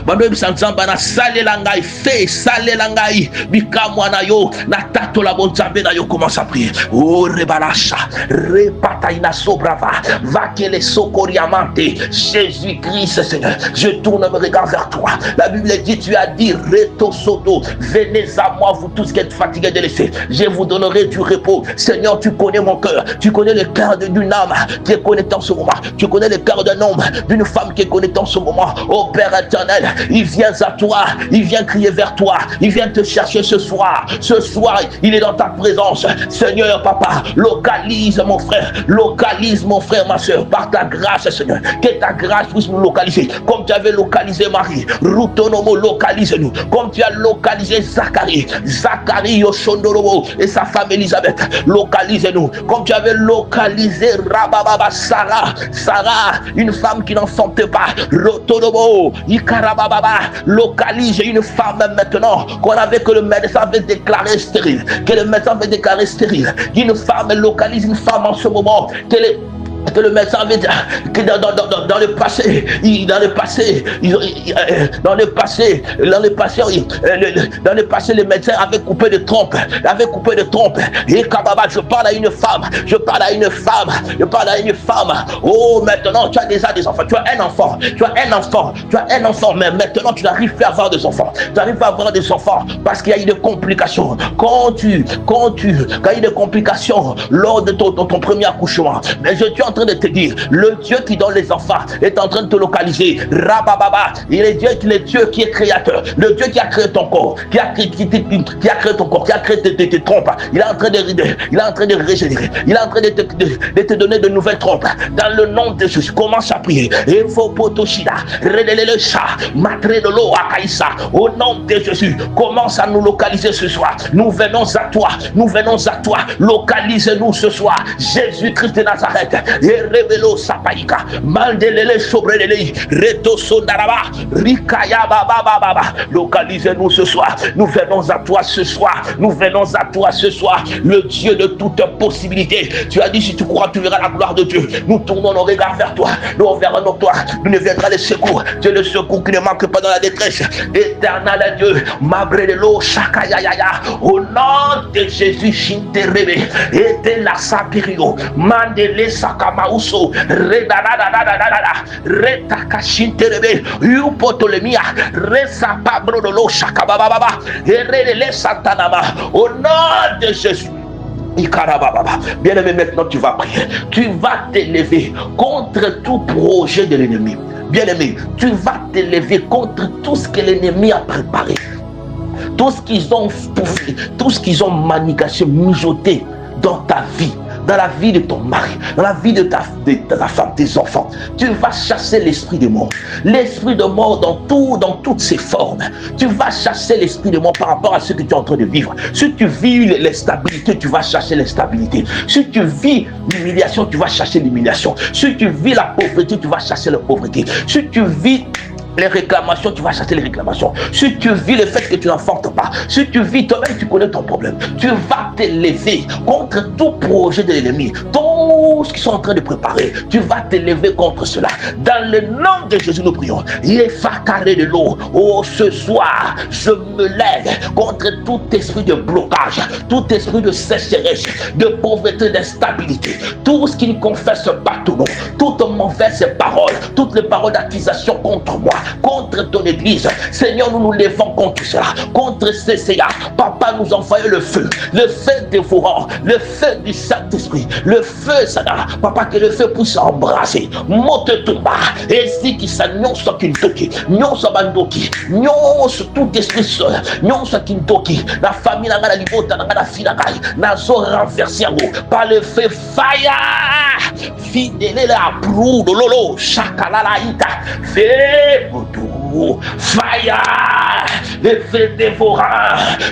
commence à prier. Oh, rebalasha, repataina sobrava, vakele sokoriamante. Jésus-Christ, Seigneur, je tourne mes regards vers toi. La Bible dit, tu as dit, reto soto, venez à moi, vous tous qui êtes fatigués de laisser. Je vous donnerai du repos. Seigneur, tu connais mon cœur. Tu connais le cœur d'une âme qui est connectée en ce moment. Tu connais le cœur d'un homme, d'une femme qui est connectée en ce moment. Oh Père éternel, il vient à toi. Il vient crier vers toi. Il vient te chercher ce soir. Ce soir, il est dans ta présence. Seigneur, papa, localise mon frère. Localise mon frère, ma soeur. Par ta grâce, Seigneur. Que ta grâce puisse nous localiser. Comme tu avais localisé Marie. Routonomo, localise-nous. Comme tu as localisé Zacharie. Zacharie, Yoshondorobo. Et sa femme Elisabeth, localisez-nous comme tu avais localisé Rabababa Sarah, une femme qui n'enfantait pas. Rotodobo, Ikarababa, localise une femme maintenant que le médecin avait déclaré stérile, Une femme localise une femme en ce moment que le médecin avait dit que dans le passé, les médecins avaient coupé de trompe. Et Kababa, je parle à une femme. Oh, maintenant, tu as déjà des enfants. Tu as un enfant, mais maintenant, tu n'arrives plus à avoir des enfants. Parce qu'il y a eu des complications. Quand il y a eu des complications lors de ton premier accouchement, mais je suis en train de te dire, le Dieu qui donne les enfants est en train de te localiser. Rabababa, il est Dieu qui est créateur, le Dieu qui a créé ton corps, qui a créé tes trompes. Il est en train de régénérer, il est en train de te donner de nouvelles trompes. Dans le nom de Jésus, commence à prier. Au nom de Jésus, commence à nous localiser ce soir. Nous venons à toi. Localise-nous ce soir. Jésus-Christ de Nazareth. Revelo sapaika, mandelele sobrelele, reto sondaraba, rikaya baba. Localisez-nous ce soir. Nous venons à toi ce soir. Le Dieu de toute possibilité. Tu as dit, si tu crois, tu verras la gloire de Dieu. Nous tournons nos regards vers toi. Nous verrons toi. Nous ne viendra le secours. Tu es le secours qui ne manque pas dans la détresse. Éternel Dieu, mabrelelo shakayaya. Au nom de Jésus, Shinterebe, et la sapirio, mandele sakamauso, redadadadadada, retakashinterebe, yupotolemia, resapabrodolo shakabababa, erele satanama. Au nom de Jésus. Bien-aimé, maintenant tu vas prier. Tu vas t'élever contre tout projet de l'ennemi. Bien-aimé, tu vas t'élever contre tout ce que l'ennemi a préparé. Tout ce qu'ils ont manigaché, mijoté dans ta vie, dans la vie de ton mari, dans la vie de ta femme, tes enfants. Tu vas chasser l'esprit de mort. L'esprit de mort dans toutes ses formes. Tu vas chasser l'esprit de mort par rapport à ce que tu es en train de vivre. Si tu vis l'instabilité, tu vas chasser l'instabilité. Si tu vis l'humiliation, tu vas chasser l'humiliation. Si tu vis la pauvreté, tu vas chasser la pauvreté. Si tu vis les réclamations, tu vas chasser les réclamations. Si tu vis le fait que tu n'enfantes pas, si tu vis toi-même, tu connais ton problème. Tu vas t'élever contre tout projet de l'ennemi. Tout tout ce qu'ils sont en train de préparer, tu vas t'élever contre cela. Dans le nom de Jésus, nous prions. De l'eau. Oh, ce soir, je me lève contre tout esprit de blocage, tout esprit de sécheresse, de pauvreté, d'instabilité, tout ce qui ne confesse pas ton nom, toutes mauvaises paroles, toutes les paroles d'accusation contre moi, contre ton église. Seigneur, nous nous levons contre cela, contre CCA. Papa, nous envoyons le feu dévorant, le feu du Saint-Esprit, le feu, Sana. Papa, que le feu puisse embrasser. Monte tout bas. Et si qui s'annonce qu'il toque, nyonso bandoki, nyonso tout esprit, nyonso qui toque, la famille n'a pas la libota, n'a pas la fille, n'a zo renversé par le feu fire. Fidèle la brou de lolo, chakalalaïta, feu fire, le feu dévorant,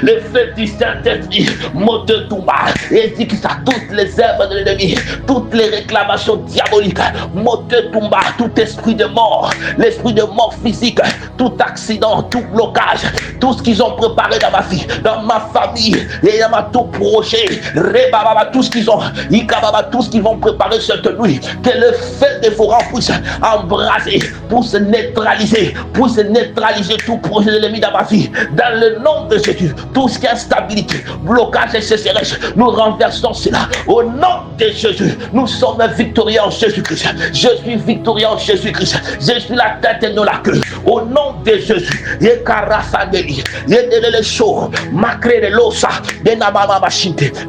le feu du Saint-Esprit, monte tout bas. Et dit que ça, toutes les œuvres de l'ennemi, toutes les réclamations diaboliques, monte tout bas, tout esprit de mort, l'esprit de mort physique, tout accident, tout blocage, tout ce qu'ils ont préparé dans ma vie, dans ma famille, et dans ma tout projet, tout ce qu'ils ont, tout ce qu'ils vont préparer cette nuit, que le feu dévorant puisse embraser, pour se neutraliser tout projet de l'ennemi dans ma vie, dans le nom de Jésus. Tout ce qui est instabilité, blocage et sécheresse, nous renversons cela au nom de Jésus. Nous sommes victorieux en Jésus-Christ. Je suis victorieux en Jésus-Christ. Je suis la tête et non la queue. Au nom de Jésus.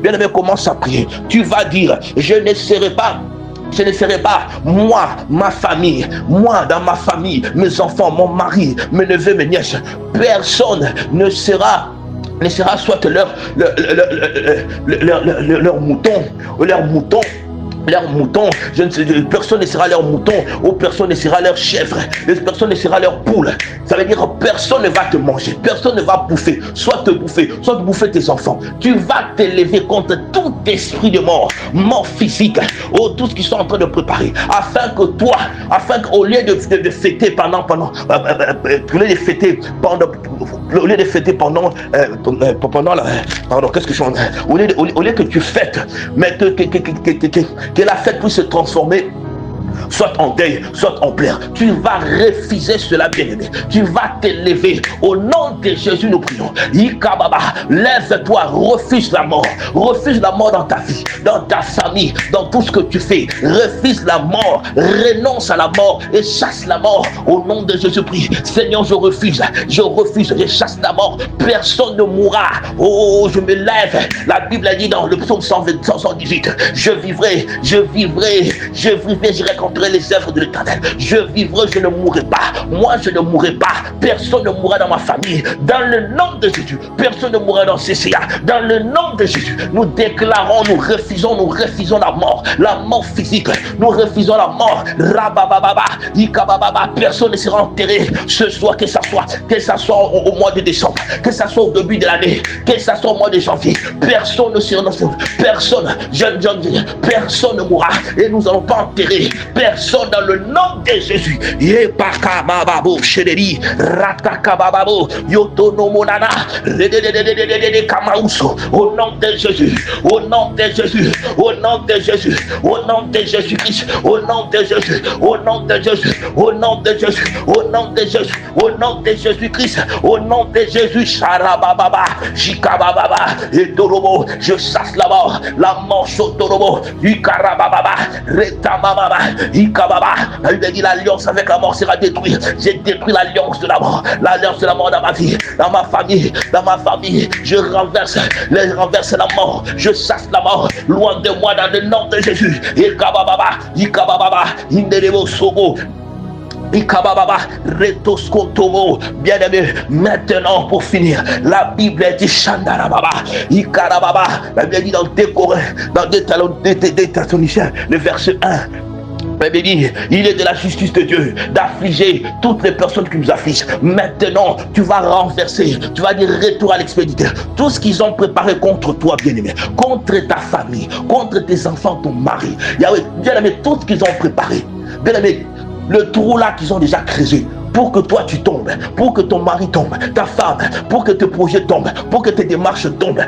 Bien-aimé, commence à prier. Tu vas dire, je ne serai pas, moi, ma famille, moi dans ma famille, mes enfants, mon mari, mes neveux, mes nièces, personne ne sera soit leur mouton, personne ne sera leur mouton, ou personne ne sera leur chèvre, personne ne sera leur poule. Ça veut dire que personne ne va te manger, personne ne va bouffer, soit te bouffer tes enfants. Tu vas t'élever contre tout esprit de mort physique, tout ce qu'ils sont en train de préparer, afin qu'au lieu de fêter pendant au lieu que tu fêtes, mais que la fête puisse se transformer soit en deuil, soit en pleurs. Tu vas refuser cela, bien-aimé. Tu vas t'élever. Au nom de Jésus, nous prions. Ikababa, lève-toi, refuse la mort. Refuse la mort dans ta vie, dans ta famille, dans tout ce que tu fais. Refuse la mort, renonce à la mort et chasse la mort. Au nom de Jésus-Christ, Seigneur, je refuse, je chasse la mort. Personne ne mourra. Oh, je me lève. La Bible a dit dans le psaume 118, je vivrai, j'irai contre les œuvres de l'Éternel. Je vivrai, je ne mourrai pas. Moi, je ne mourrai pas. Personne ne mourra dans ma famille. Dans le nom de Jésus, personne ne mourra dans CCA. Dans le nom de Jésus, nous déclarons, nous refusons la mort physique. Nous refusons la mort. Rabababa, Ikababa, personne ne sera enterré ce soir, que ça soit au mois de décembre, que ça soit au début de l'année, que ça soit au mois de janvier. Personne ne sera enterré. Personne ne mourra. Et nous n'allons pas enterrer personne dans le nom de Jésus. Yepakabababo, Shederi, Ratakabababo, Yotonomonana, Kamauso, au nom de Jésus, au nom de Jésus, au nom de Jésus, au nom de Jésus-Christ, au nom de Jésus, au nom de Jésus, au nom de Jésus, au nom de Jésus, au nom de Jésus-Christ, au nom de Jésus, Sharabababa, Jikabababa, et Torobo, je chasse la mort, Sotorobo, Ikarabababa, Retamababa, Ikababa. La Bible dit l'alliance avec la mort sera détruite. J'ai détruit l'alliance de la mort dans ma vie, dans ma famille. Je renverse la mort. Je chasse la mort loin de moi dans le nom de Jésus. Ikababa, Indelebo Sogo. Ikababa, Retoskontomo. Bien-aimé, maintenant pour finir, la Bible dit Chandarababa, Ikarababa. La Bible dit dans Thessaloniciens, le verset 1. Il est de la justice de Dieu d'affliger toutes les personnes qui nous affligent. Maintenant, tu vas renverser, tu vas dire retour à l'expéditeur. Tout ce qu'ils ont préparé contre toi, bien-aimé, contre ta famille, contre tes enfants, ton mari. Bien-aimé, tout ce qu'ils ont préparé. Bien-aimé, le trou là qu'ils ont déjà creusé, pour que toi tu tombes, pour que ton mari tombe, ta femme, pour que tes projets tombent, pour que tes démarches tombent.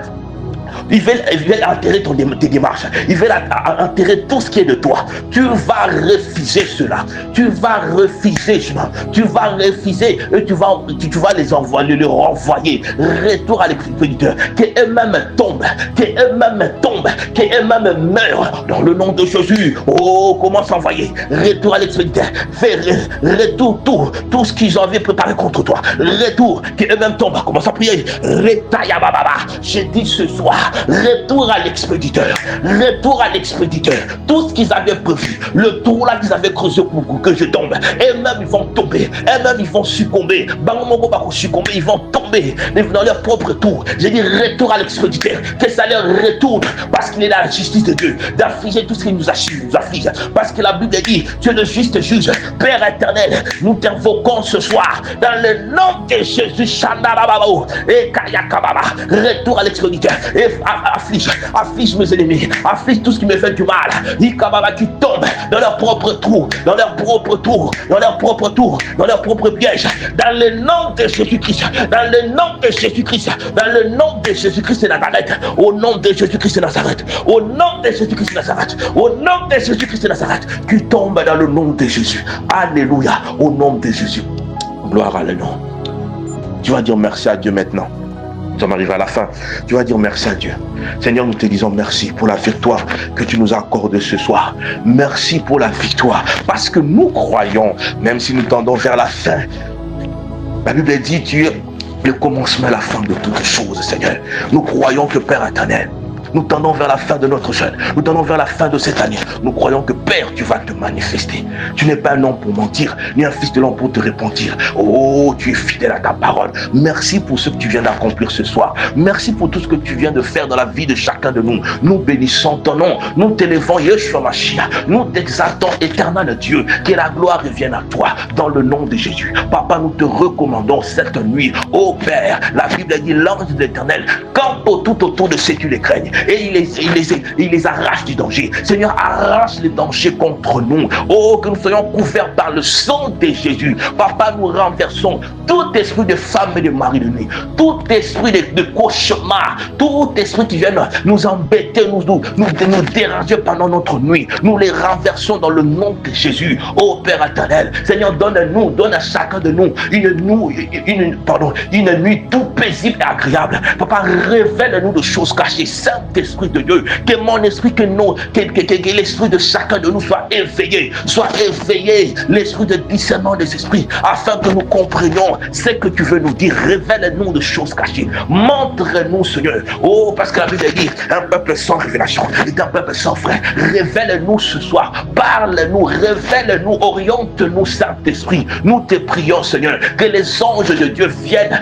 Ils veulent enterrer tes démarches. Ils veulent enterrer tout ce qui est de toi. Tu vas refuser cela. Tu vas refuser cela. Tu vas refuser et tu vas les envoyer, les renvoyer. Retour à l'expéditeur. Qu'eux-mêmes tombent. Qu'eux-mêmes tombent. Qu'eux-mêmes meurent. Dans le nom de Jésus. Oh, commence à envoyer. Retour à l'expéditeur. Fais retour tout ce qu'ils avaient préparé contre toi. Retour. Qu'eux-mêmes tombent. Commence à prier. J'ai dit ce soir, retour à l'expéditeur. Retour à l'expéditeur. Tout ce qu'ils avaient prévu, le trou là qu'ils avaient creusé pour que je tombe, et même ils vont tomber, et même ils vont succomber. Ils vont tomber dans leur propre tour. J'ai dit retour à l'expéditeur. Que ça leur retourne, parce qu'il est la justice de Dieu, d'affliger tout ce qui nous afflige. Parce que la Bible dit, tu es le juste juge. Père éternel, nous t'invoquons ce soir dans le nom de Jésus. Et Kayakababa, retour à l'expéditeur. Et afflige mes ennemis, afflige tout ce qui me fait du mal. Ikababa, qui tombe dans leur propre trou, dans leur propre tour, dans leur propre tour, dans leur propre piège. Dans le nom de Jésus-Christ, dans le nom de Jésus-Christ, dans le nom de Jésus-Christ de Nazareth, au nom de Jésus-Christ de Nazareth, au nom de Jésus-Christ de Nazareth, au nom de Jésus-Christ de Nazareth, qui tombe dans le nom de Jésus. Alléluia, au nom de Jésus. Gloire à le nom. Tu vas dire merci à Dieu maintenant. Nous sommes arrivés à la fin. Tu vas dire merci à Dieu. Seigneur, nous te disons merci pour la victoire que tu nous accordes ce soir. Merci pour la victoire. Parce que nous croyons, même si nous tendons vers la fin. La Bible dit, tu es le commencement et la fin de toutes choses, Seigneur. Nous croyons que Père éternel, nous tendons vers la fin de notre jeûne. Nous tendons vers la fin de cette année. Nous croyons que Père, tu vas te manifester. Tu n'es pas un homme pour mentir, ni un fils de l'homme pour te repentir. Oh, tu es fidèle à ta parole. Merci pour ce que tu viens d'accomplir ce soir. Merci pour tout ce que tu viens de faire dans la vie de chacun de nous. Nous bénissons ton nom. Nous t'élevons, Yeshua Mashiach. Nous t'exaltons, éternel Dieu. Que la gloire revienne à toi dans le nom de Jésus. Papa, nous te recommandons cette nuit. Oh Père, la Bible dit l'ange de l'Éternel campe tout autour de ceux qui les craignent. Et il les arrache du danger. Seigneur, arrache les dangers contre nous. Oh, que nous soyons couverts par le sang de Jésus. Papa, nous renversons tout esprit de femme et de mari de nuit, tout esprit de cauchemar, tout esprit qui vient nous embêter, nous déranger pendant notre nuit. Nous les renversons dans le nom de Jésus. Oh Père éternel, Seigneur, donne à chacun de nous une nuit tout paisible et agréable. Papa, révèle-nous de choses cachées. Saint-Esprit de Dieu, que mon esprit, que l'esprit de chacun de nous soit éveillé, l'esprit de discernement des esprits, afin que nous comprenions ce que tu veux nous dire. Révèle-nous de choses cachées, montre-nous, Seigneur. Oh, parce que la Bible dit, un peuple sans révélation est un peuple sans frère. Révèle-nous ce soir, parle-nous, révèle-nous, oriente-nous, Saint-Esprit. Nous te prions, Seigneur, que les anges de Dieu viennent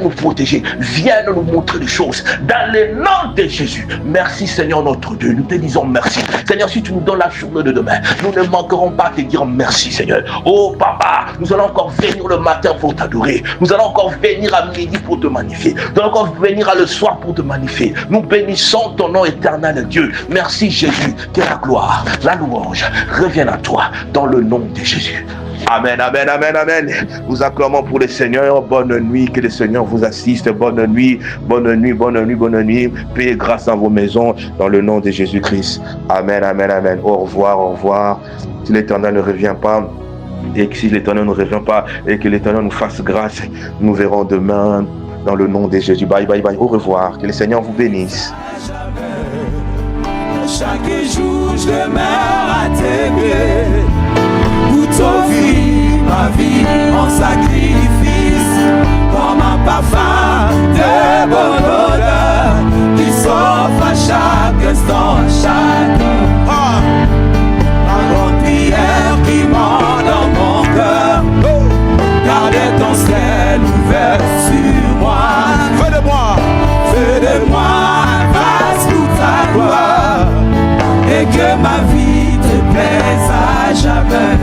nous protéger, viennent nous montrer des choses, dans le nom de Jésus. Merci Seigneur notre Dieu, nous te disons merci. Seigneur, si tu nous donnes la journée de demain, nous ne manquerons pas de te dire merci Seigneur. Oh Papa, nous allons encore venir le matin pour t'adorer. Nous allons encore venir à midi pour te magnifier. Nous allons encore venir le soir pour te magnifier. Nous bénissons ton nom éternel Dieu. Merci Jésus, que la gloire, la louange reviennent à toi dans le nom de Jésus. Amen, amen, amen, amen. Nous acclamons pour le Seigneur. Bonne nuit, que le Seigneur vous assiste. Bonne nuit, bonne nuit, bonne nuit, bonne nuit. Paix et grâce dans vos maisons, dans le nom de Jésus-Christ. Amen, amen, amen. Au revoir, au revoir. Si l'Éternel ne revient pas, et que si l'Éternel ne revient pas, et que l'Éternel nous fasse grâce, nous verrons demain dans le nom de Jésus. Bye, bye, bye. Au revoir. Que le Seigneur vous bénisse.
Chaque jour, je demeure à tes pieds. Pour t'offrir ma vie en sacrifice, comme un parfum de bonne odeur qui s'offre à chaque instant, à chaque heure. Ma grande prière qui monte dans mon cœur, garde ton ciel ouvert sur moi. Fais de moi un vase pour ta gloire, et que ma vie te plaise à jamais.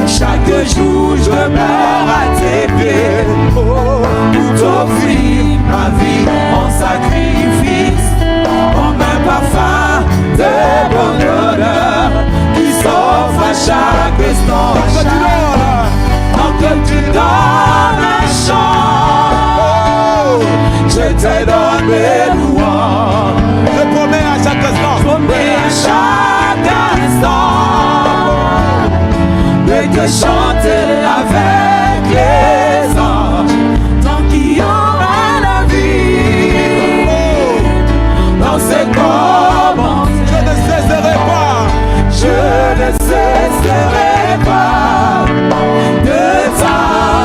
Chaque jour je demeure à tes pieds, pour t'offrir ma vie en sacrifice, comme un parfum de bonne odeur qui s'offre à chaque instant, à chaque tant que tu donnes un chant, je te donne mes louanges. te chanter avec les anges, tant qu'il y aura la vie. Dans ces moments, je ne cesserai pas de t'adorer.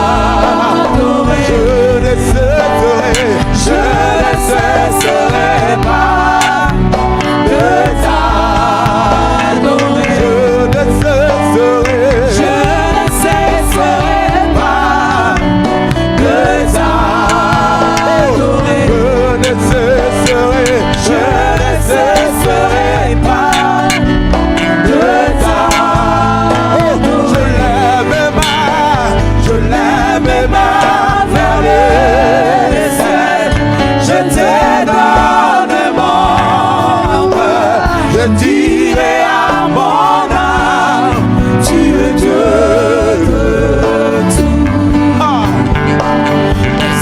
Je ne cesserai pas de t'adorer. Je ne cesserai pas de t'adorer. Je ne cesserai pas de t'adorer. Je lève mes mains vers le ciel. Je te donne mon cœur. Je dirai à mon âme, tu es Dieu de tout.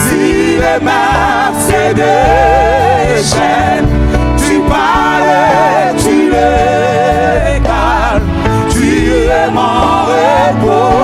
Si les mains c'est des chaînes, tu parles, tu les calmes, tu es mon repos.